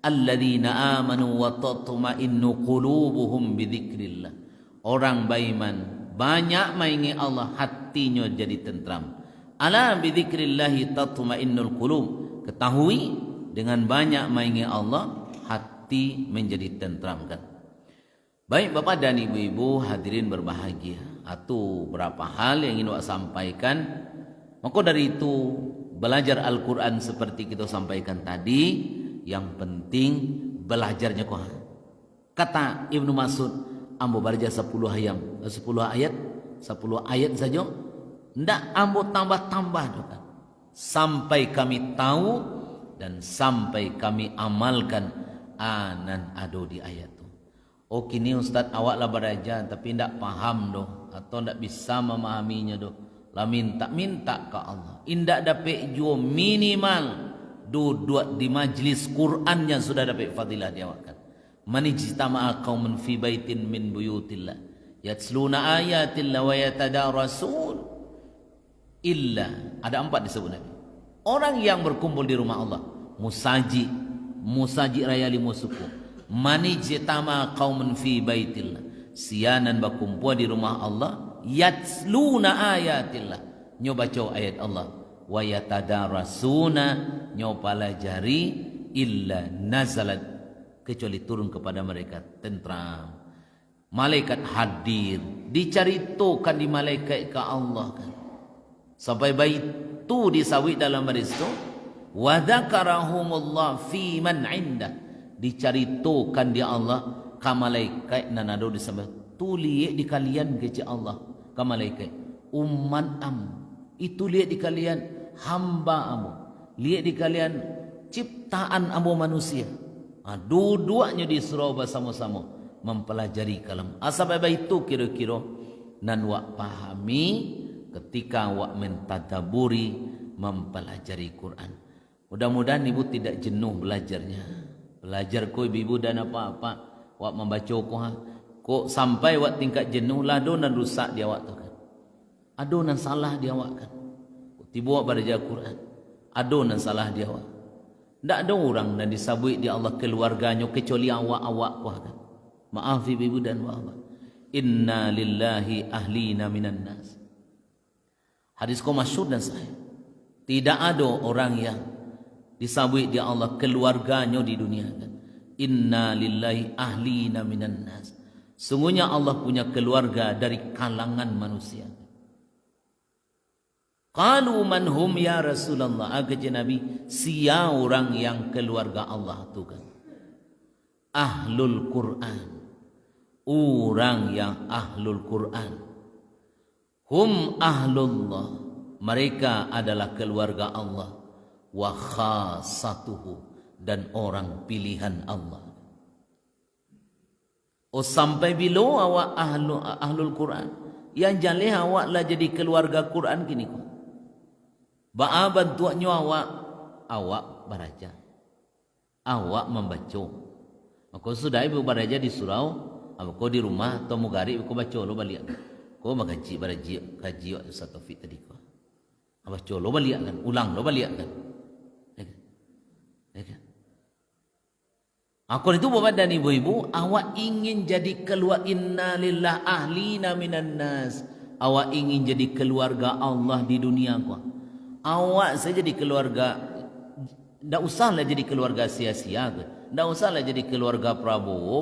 Alladzina amanu wa tatma'innu qulubuhum bidzikrillah. Orang beriman banyak maingi Allah, hatinya jadi tentram. Ala bidzikrillahi tatma'innul qulub. Ketahui dengan banyak maingi Allah, hati menjadi tentram kan. Baik Bapak dan Ibu-ibu hadirin berbahagia, atau berapa hal yang ingin saya sampaikan. Maka dari itu belajar Al-Quran seperti kita sampaikan tadi, yang penting belajarnya kok. Kata Ibnu Mas'ud, ambo baca 10 ayat saja, ndak ambo tambah-tambah juga. Sampai kami tahu dan sampai kami amalkan anan ado di ayat itu. Oh kini Ustaz awak lah beraja tapi ndak paham doh, atau ndak bisa memahaminya doh. Lah minta ke Allah. Indak dapat jua minimal duduk di majlis Quran yang sudah dapat fadilah dia akan. Man ijtama'a qaumun fi baitin min buyutillah yatsluna ayatillah wa yatadarasun illa, ada 4 disebut Nabi. Orang yang berkumpul di rumah Allah, musaji raya 5 suku. Man ijtama'a qaumun fi baitillah, sianan berkumpul di rumah Allah, yatsluna ayatillah, nyo baca ayat Allah, wa yatadarasuna, nyo pelajari illa nazalat, kecuali turun kepada mereka tentram. Malaikat hadir, diceritakan di malaikat ke Allah kan. Sampai baik tu disawit dalam hadis tu, wa dzakarahumullah fi man indah, diceritakan di Allah ka malaikat nanado disebut tu lihat di kalian ke Allah ka malaikat umman am, itu lihat di kalian hamba amu, lihat di kalian ciptaan amu manusia. Dua-duanya disuruh bersama-sama mempelajari kalam. Asal itu kira-kira nan wak pahami ketika wak mentadaburi mempelajari Quran. Mudah-mudahan ibu tidak jenuh belajarnya. Belajar ko ibu dan apa-apa wak membaca ko sampai wak tingkat jenuh lah dan rusak dia wak tu kan. Ado nan salah dia wak kan. Tiba wak belajar Quran. Ado nan salah dia wak. Tak ada orang yang disabui di Allah keluarganya kecuali awak-awak kuah kan. Maaf ibu dan bapak. Inna lillahi ahlina minan nas. Hadis ko masyhur dan sahih. Tidak ada orang yang disabui di Allah keluarganya di dunia kan. Inna lillahi ahlina minan nas. Sungguhnya Allah punya keluarga dari kalangan manusia. Qalu man hum ya Rasulullah, agaknya Nabi, sia orang yang keluarga Allah tu kan. Ahlul Quran, orang yang ahlul Quran. Hum ahlullah, mereka adalah keluarga Allah. Wa khassatuhu, dan orang pilihan Allah. Oh sampai bila awak ahlul Quran, yang jalih awak lah jadi keluarga Quran kini kau. Ba'a bantuannya awak beraja, awak membaca. Maka sudah ibu beraja di surau, kau di rumah atau mugari kau baca lo balik. Kau mengaji beraja kaji Ustaz Taufik tadi kau. Baca lo balik kan, ulang lo balik kan. Aku itu bapak dan ibu-ibu, awak ingin jadi keluar inna lillah ahlina minan nas. Awak ingin jadi keluarga Allah di dunia kau. Awak saya jadi keluarga, tak usahlah jadi keluarga sia-sia ke. Tak usahlah jadi keluarga Prabowo,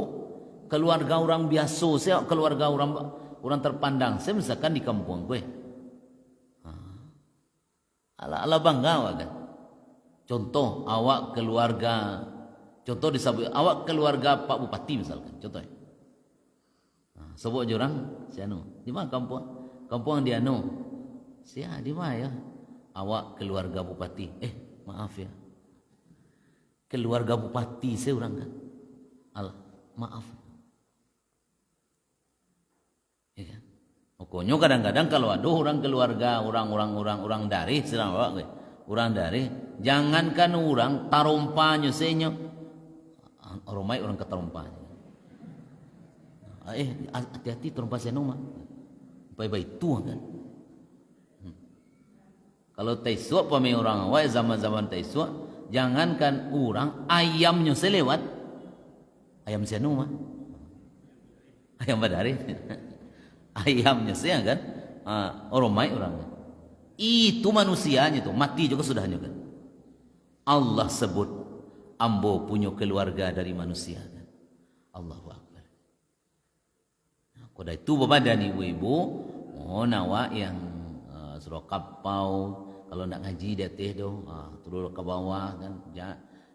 keluarga orang biasa, saya keluarga orang terpandang. Saya misalkan di kampung gue. Ala bangga awak kan. Contoh awak keluarga, contoh disebut awak keluarga Pak Bupati misalkan, contohnya. Sebut je orang, si anu. Di mana kampung? Kampung dia anu. Sia di mana ya? Awak keluarga bupati. Maaf ya. Keluarga bupati saya orang kan. Maaf. Ya kan? Pokoknya kadang-kadang kalau ada orang keluarga, orang dari sedang awak gue. Orang dari, jangankan orang tarumpanya senyo. Orang mai orang ketarumpanya. Hati-hati terumpa saya nama. Baik-baik tu kan. Kalau taisuak pamai orang awak zaman-zaman taisuak, jangankan orang ayamnya selewat. Ayam sianu mah. Ayam badari. Ayamnya saya kan. Orang mai orang. Itu manusianya tu, mati juga sudahnya kan. Allah sebut ambo punya keluarga dari manusia kan. Allahu akbar. Kau itu bapak dan ibu-ibu, awak yang suruh kapau. Kalau nak ngaji dia teh tu, turun ke bawah kan.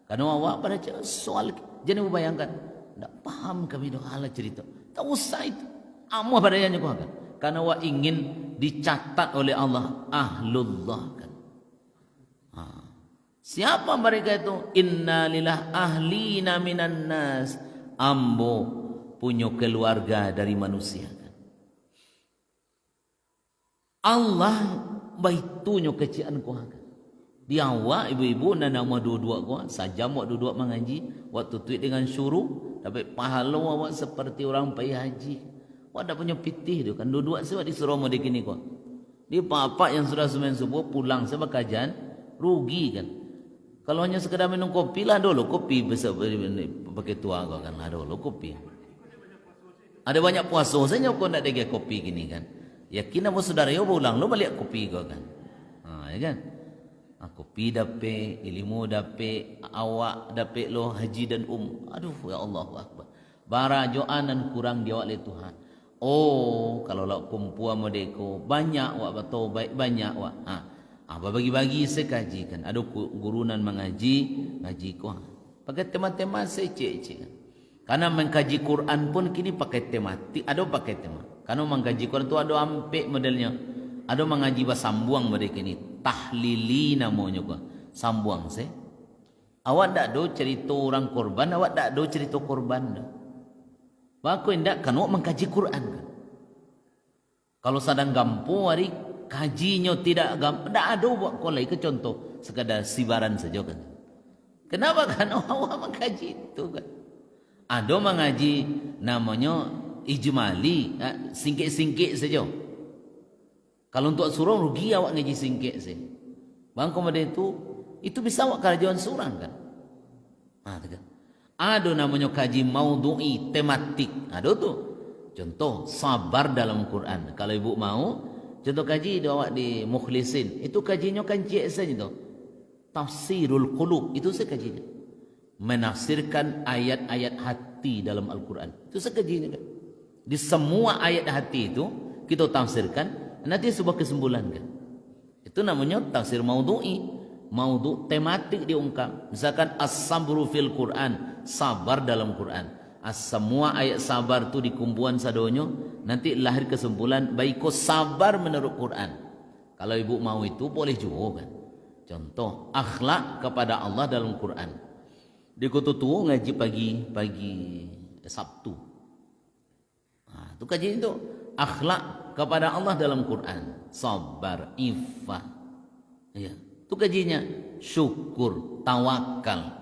Karena awak pada soal, jangan bayangkan, tak faham kami doa ala cerita. Tak usah itu. Amah pada yang kau kan. Karena awak ingin dicatat oleh Allah ahlullah kan. Siapa mereka itu? Inna lillah ahlina minan nas. Ambo punya keluarga dari manusia kan. Allah baitunya kecian ku kan. Di awak ibu-ibu dan nama dua-dua ku saja awak dua-dua mengaji, waktu tuit dengan syuruh, tapi pahala awak seperti orang pergi haji. Awak dah punya pitih tu kan, dua-dua sebab disuruh mau begini ku. Dia pak yang sudah semain subuh pulang sebab kajian rugi kan. Kalau hanya sekedar minum kopi lah dulu kopi besar pakai tua kau kan ada dulu kopi. Ada banyak puasa saja kau nak ada kopi gini kan. Yakin apa saudara yo ulang lo balik kopi kau kan. Ya kan. Kopi dapat, ilmu dapat, awak dapat lo haji dan Aduh ya Allah Akbar. Bara joanan kurang dia oleh Tuhan. Oh, kalau lah kumpulan modeko banyak wak betul baik banyak wak. Apa bagi-bagi saya kajikan. Ada gurunan mengaji, ngaji ko. Pakai tema-tema saya cek. Karena mengkaji Quran pun kini pakai tematik, ada pakai tema. Karena mengkaji Quran tu ada ampe modelnya. Ada mengaji bahasa sambuang mereka ni. Tahlili namanya ko. Sambuang saya. Awak tak do cerita orang korban, awak tak do cerita korban dah. Baku indak kan awak mengkaji Quran kan. Kalau sedang gampu hari kajinya tidak tak ada buat kolai ke contoh sekadar sibaran saja kan. Kenapa kan awak mengkaji itu kan? Ada mengaji namanya ijmali, singkit-singkit saja. Kalau untuk surau rugi awak ngaji singkit saja. Bang kemudian itu bisa awak kerjaan surang kan. Kan. Ada namanya kaji maudhu'i, tematik. Ada tu. Contoh sabar dalam Quran. Kalau ibu mau, contoh kaji awak di Mukhlisin. Itu kajinya kan cik saja tu. Tafsirul Qulub. Itu saya kajinya. Menafsirkan ayat-ayat hati dalam Al-Quran. Itu saya kajinya kan. Di semua ayat hati itu kita tafsirkan. Nanti sebuah kesimpulan kan. Itu namanya tafsir maudhu'i. Maudhu' tematik diungkap. Misalkan as-sabru fil Quran, sabar dalam Quran. Semua ayat sabar tu dikumpulan sadonyo, nanti lahir kesimpulan baiko sabar menurut Quran. Kalau ibu mau itu boleh juga kan. Contoh akhlak kepada Allah dalam Quran. Di kutu tu ngaji pagi Sabtu. Tu kaji itu akhlak kepada Allah dalam Quran. Sabar, iffah. Ya. Tu kajinya syukur, tawakal.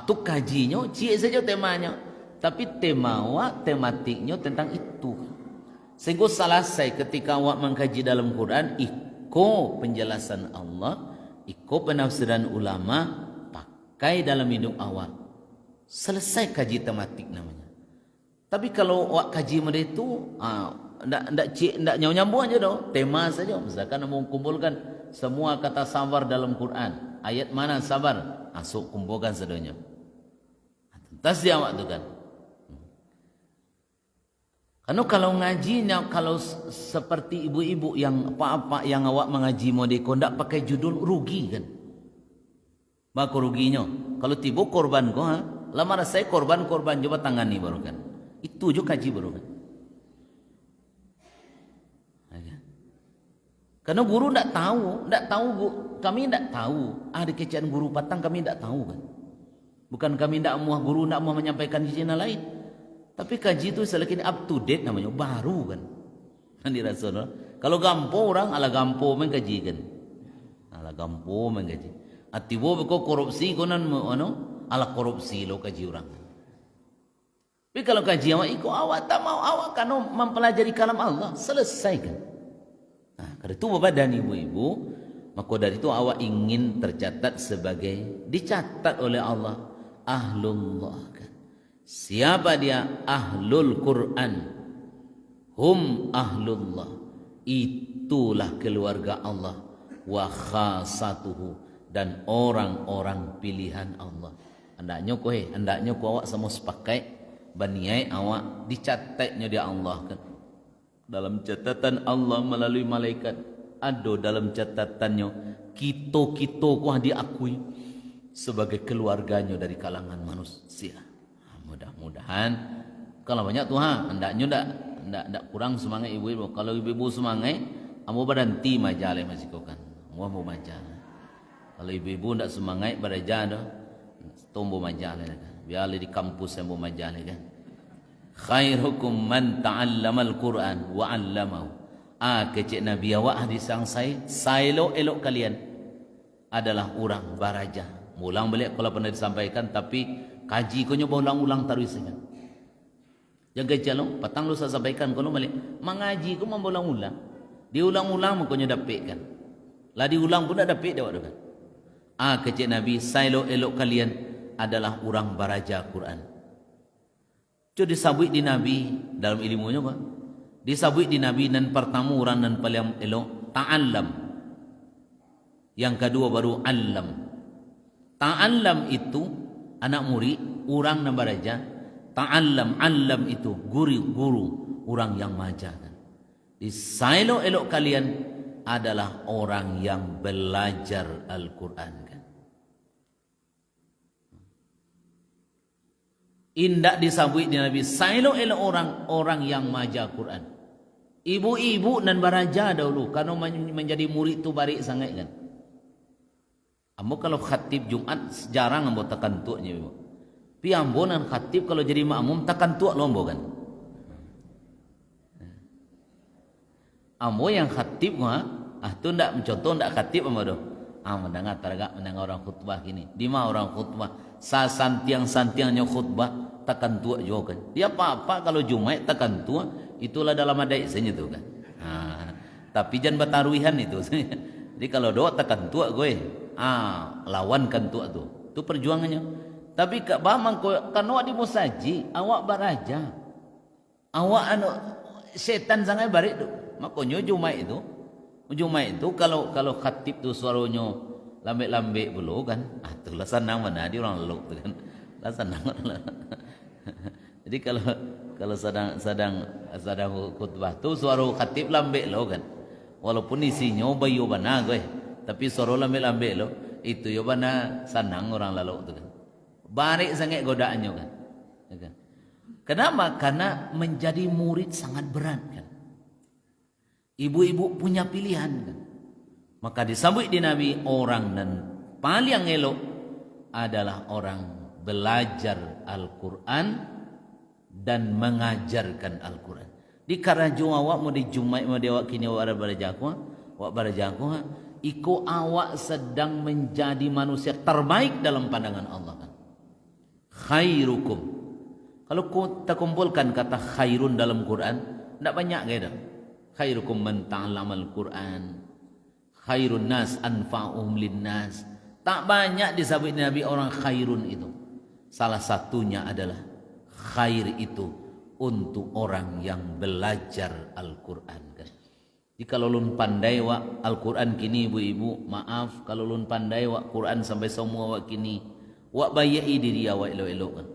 Tu kajinya cik saja temanya. Tapi tematiknya tentang itu. Sehingga selesai ketika awak mengkaji dalam Quran, ikut penjelasan Allah, ikut penafsiran ulama, pakai dalam hidup awak. Selesai kaji tematik namanya. Tapi kalau awak kaji mereka itu, ndak nyambung aja dong. Tema saja. Misalkan mau kumpulkan semua kata sabar dalam Quran. Ayat mana sabar? Masuk kumpulkan sedonya. Tas dia awak tu kan. Karena kalau ngajinya, kalau seperti ibu-ibu yang apa-apa yang awak mengaji modeko, ndak pakai judul rugi kan. Maka ruginya. Kalau tiba korban ko, lamar saya korban coba tangani baru kan. Itu juga kaji baru kan. Karena guru tidak tahu, kami tidak tahu. Ada kecian guru patang kami tidak tahu kan. Bukan kami tidak mau guru tidak mau menyampaikan kecian lain. Tapi kaji itu selakin up to date namanya, baru kan. Kan dirasa. Kalau gampo orang ala gampo mengkaji kan. Ala gampo mengkaji. Atibo beko korupsi konan ala korupsi lo kaji orang. Tapi kalau kaji awak tak mau awak kan mempelajari kalam Allah, selesai kan. Karena itu bapak dan ibu-ibu, maka dari itu awak ingin tercatat sebagai dicatat oleh Allah ahlullah kan. Siapa dia? Ahlul Quran. Hum ahlullah. Itulah keluarga Allah. Wa khasatuhu. Dan orang-orang pilihan Allah. Hendaknya ko awak semua sepakai baniai awak dicatatnya dia Allah kan. Dalam catatan Allah melalui malaikat, ada dalam catatannya kita kuah diakui sebagai keluarganya dari kalangan manusia. Mudah-mudahan kalau banyak Tuhan, hendaknya ndak kurang semangat ibu-ibu. Kalau ibu-ibu semangat, amu berhenti majalah masih kau kan. Amu mau majalah. Kalau ibu-ibu ndak semangat beraja dah, tumbuh majalah kan. Biar di kampus yang mau majalah kan. Khairukum man ta'allamal Quran wa 'allamahu. Kecik Nabi awak hadis yang saya elok kalian adalah orang baraja. Ulang balik kalau pernah disampaikan, tapi kaji ko nyo ulang-ulang terus kan. Yang kecil lo, patang lo saya sampaikan kono balik. Mengaji ko membulang-ulang. Diulang-ulang ko nyo dapet kan. Lah diulang pun dah dapet dah kan. Kecik Nabi, saya elok kalian adalah orang baraja Quran. Itu disabui di Nabi dalam ilmunya kan. Disabui di Nabi dan pertama orang dan paling elok ta'allam. Yang kedua baru allam. Ta'allam itu anak murid, orang yang belajar. Ta'allam, allam itu guru, orang yang mengajarkan. Di elok kalian adalah orang yang belajar Al-Quran kan. Indak disambut di Nabi elok orang yang mengajar Quran. Ibu-ibu dan baraja dahulu karena menjadi murid tu barik sangat kan. Ambo kalau khatib Jumat jarang ambo tekan tuaknya ibu. Pi ambo nan khatib kalau jadi makmum tekan tuak lombo kan. Ambo yang khatib mah tu ndak mencontoh ndak khatib ambo doh. Mendengar taragak mendengar orang khutbah gini. Di mana orang khutbah santiang-santiangnya khutbah tekan tuak juga kan. Dia apa-apa kalau Jumat tekan tuak itulah dalam adai saja tu kan. Tapi jangan bataruihan itu. Jadi kalau doa tekan tuak gue. Lawankan tuak tu. Tu perjuangannya. Tapi kak bamang kan awak di musaji, awak baraja. Awak setan sangat barik tu. Makanya Jumat itu kalau khatib tu suaranya lambek-lambek dulu kan. Itulah senang mana dia orang leluk tu kan. Lah senang. Jadi kalau sedang khutbah tu suara khatib lambek lo kan. Walaupun isinya bayu bana gue, tapi suara lambek-lambek lo itu yo bana senang orang lalu tu kan. Barik sangat godaannya kan. Kenapa? Karena menjadi murid sangat berat kan. Ibu-ibu punya pilihan kan. Maka disambut di Nabi orang dan paling elok adalah orang belajar Al-Quran dan mengajarkan Al-Quran. Di karaju awak mau di Jumat mau di awak kini awak barajaku, iko awak sedang menjadi manusia terbaik dalam pandangan Allah kan. Khairukum. Kalau kita kumpulkan kata khairun dalam Quran, tidak banyak kaya dah. Khairukum man ta'allamal Quran. Khairun nas anfa'uhum linnas. Tak banyak disebut Nabi orang khairun itu. Salah satunya adalah khair itu untuk orang yang belajar Al-Quran kan. Jadi kalau lun pandai wak Al-Quran kini ibu-ibu, maaf kalau lun pandai wak Quran sampai semua wak kini, wak bayai diri awak elok-elok kan.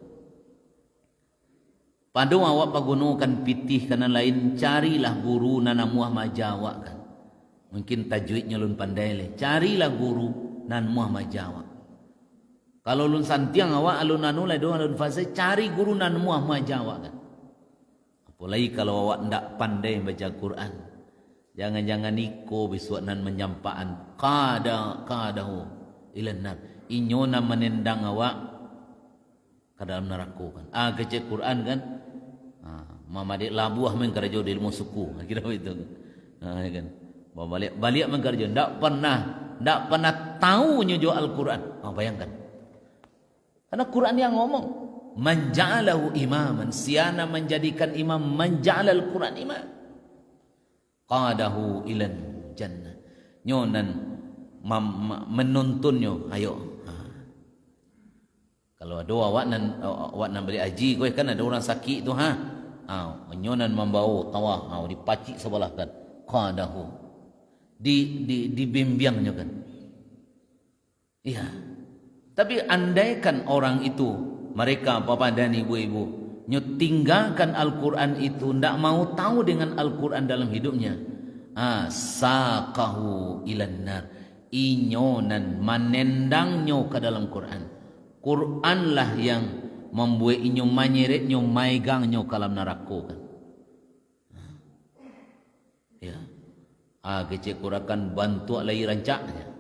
Padu awak pagunukan pitih kanan lain, carilah guru nana muah majawak kan. Mungkin tajwidnya lun pandai le. Carilah guru nan muah majawak. Kalau lun santiang awak alun anu le doa alun fase cari guru nan muah majawak kan. Apalagi kalau awak ndak pandai baca Quran. Jangan-jangan iko biswak nan menyampaan qadahu ilan nar. Inyona menendang awak ke dalam neraka kan. Kecek Quran kan. Mama dik labuah mengkerja di ilmu suku. Kira itu. Kan. Balik mengkerja ndak pernah tahu nyojo Al-Quran. Bayangkan. Karena Quran yang ngomong, man ja'alahu imaman, siana menjadikan imam, man ja'alal Quran imam. Qadahu ilan jannah. Nyonan menuntunnya, ayo. Kalau ada awak nan beri haji, kau kan ada orang sakit tu menyonan membawa tawah, dipacik sebelah kan. Qadahu. Dibimbingnya kan. Iya. Tapi andaikan orang itu, mereka bapa dan ibu-ibu, tinggalkan Al-Quran itu, tidak mau tahu dengan Al-Quran dalam hidupnya. Saqahu ilan nar. Inyonan menendangnya ke dalam Quran. Quran lah yang membuat inyo manyeretnya, maigangnya ke dalam neraka kan. Ya. Kecik kurakan bantu lagi rancaknya.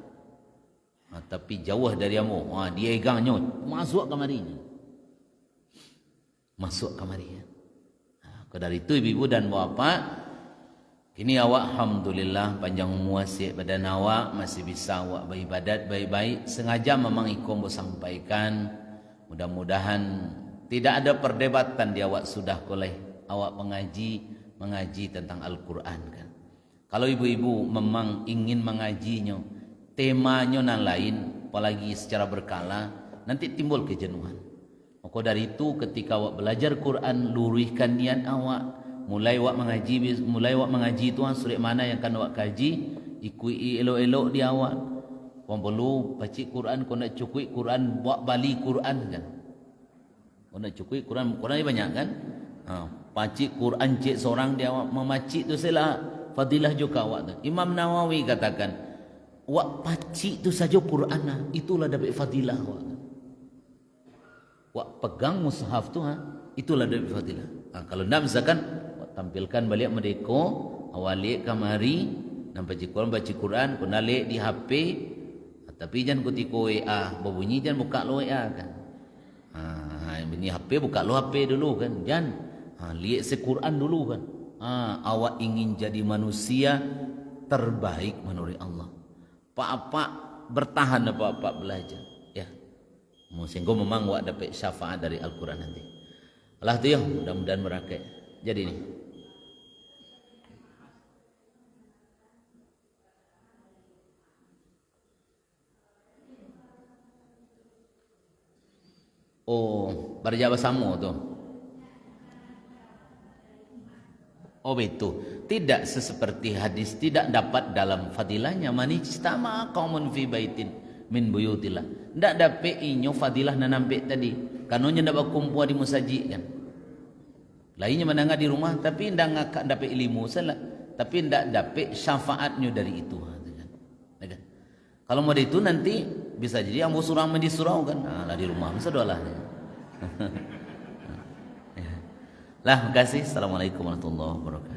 Tapi jauh dari amu. Dia igangnya masuk kamarinya. Masuk kamarinya. Dari itu ibu dan bapa, kini awak alhamdulillah panjang umur badan awak masih bisa awak beribadat baik-baik. Sengaja memang ikom sampaikan. Mudah-mudahan tidak ada perdebatan di awak sudah oleh awak mengaji tentang Al-Quran kan. Kalau ibu-ibu memang ingin mengajinya, temanya nan lain, apalagi secara berkala, nanti timbul kejenuhan. Maka dari itu ketika awak belajar Quran, lurihkan niat awak. Mulai awak mengaji itu surat mana yang akan awak kaji, ikuti elok-elok di awak. Kau perlu baca Quran, kau nak cukui Quran, buat bali Quran kan. Kau nak cukui Quran, Quran ni banyak kan. Baca Quran cik seorang dia memacik tu salah fadilah juga awak tu. Imam Nawawi katakan, awak pacik tu saja Quran lah, itulah dapat fadilah awak. Awak pegang mushaf tu itulah dapat fadilah. Kalau nak misalkan awak tampilkan balik mereka, awak lihat kamari, nampak baca Quran, kau nalik di HP, tapi jangan ketika WA berbunyi jangan buka lo WA kan. Bunyi HP buka lo HP dulu kan. Jangan lihat se-Quran dulu kan. Awak ingin jadi manusia terbaik menurut Allah. Pak bertahan apa belajar ya. Sehingga memang awak dapat syafaat dari Al-Quran nanti. Allah tu ya, mudah-mudahan merakai. Jadi ni. Oh, berjawab sama tu. Oh betul. Tidak seperti hadis, tidak dapat dalam fadilahnya manijtama qaumun fi baitin min buyutillah. Tidak dapat inyo fadilah nanampe tadi. Kanonnya ndak berkumpul di masjid kan. Lainnya menangga di rumah tapi ndak dapat ilmu salah, tapi ndak dapat syafaatnya dari itu kan. Kalau mau itu nanti bisa jadi ambo surau mandi surau kan. Lah di rumah masa doalah. Lah, makasih. Assalamualaikum warahmatullahi wabarakatuh.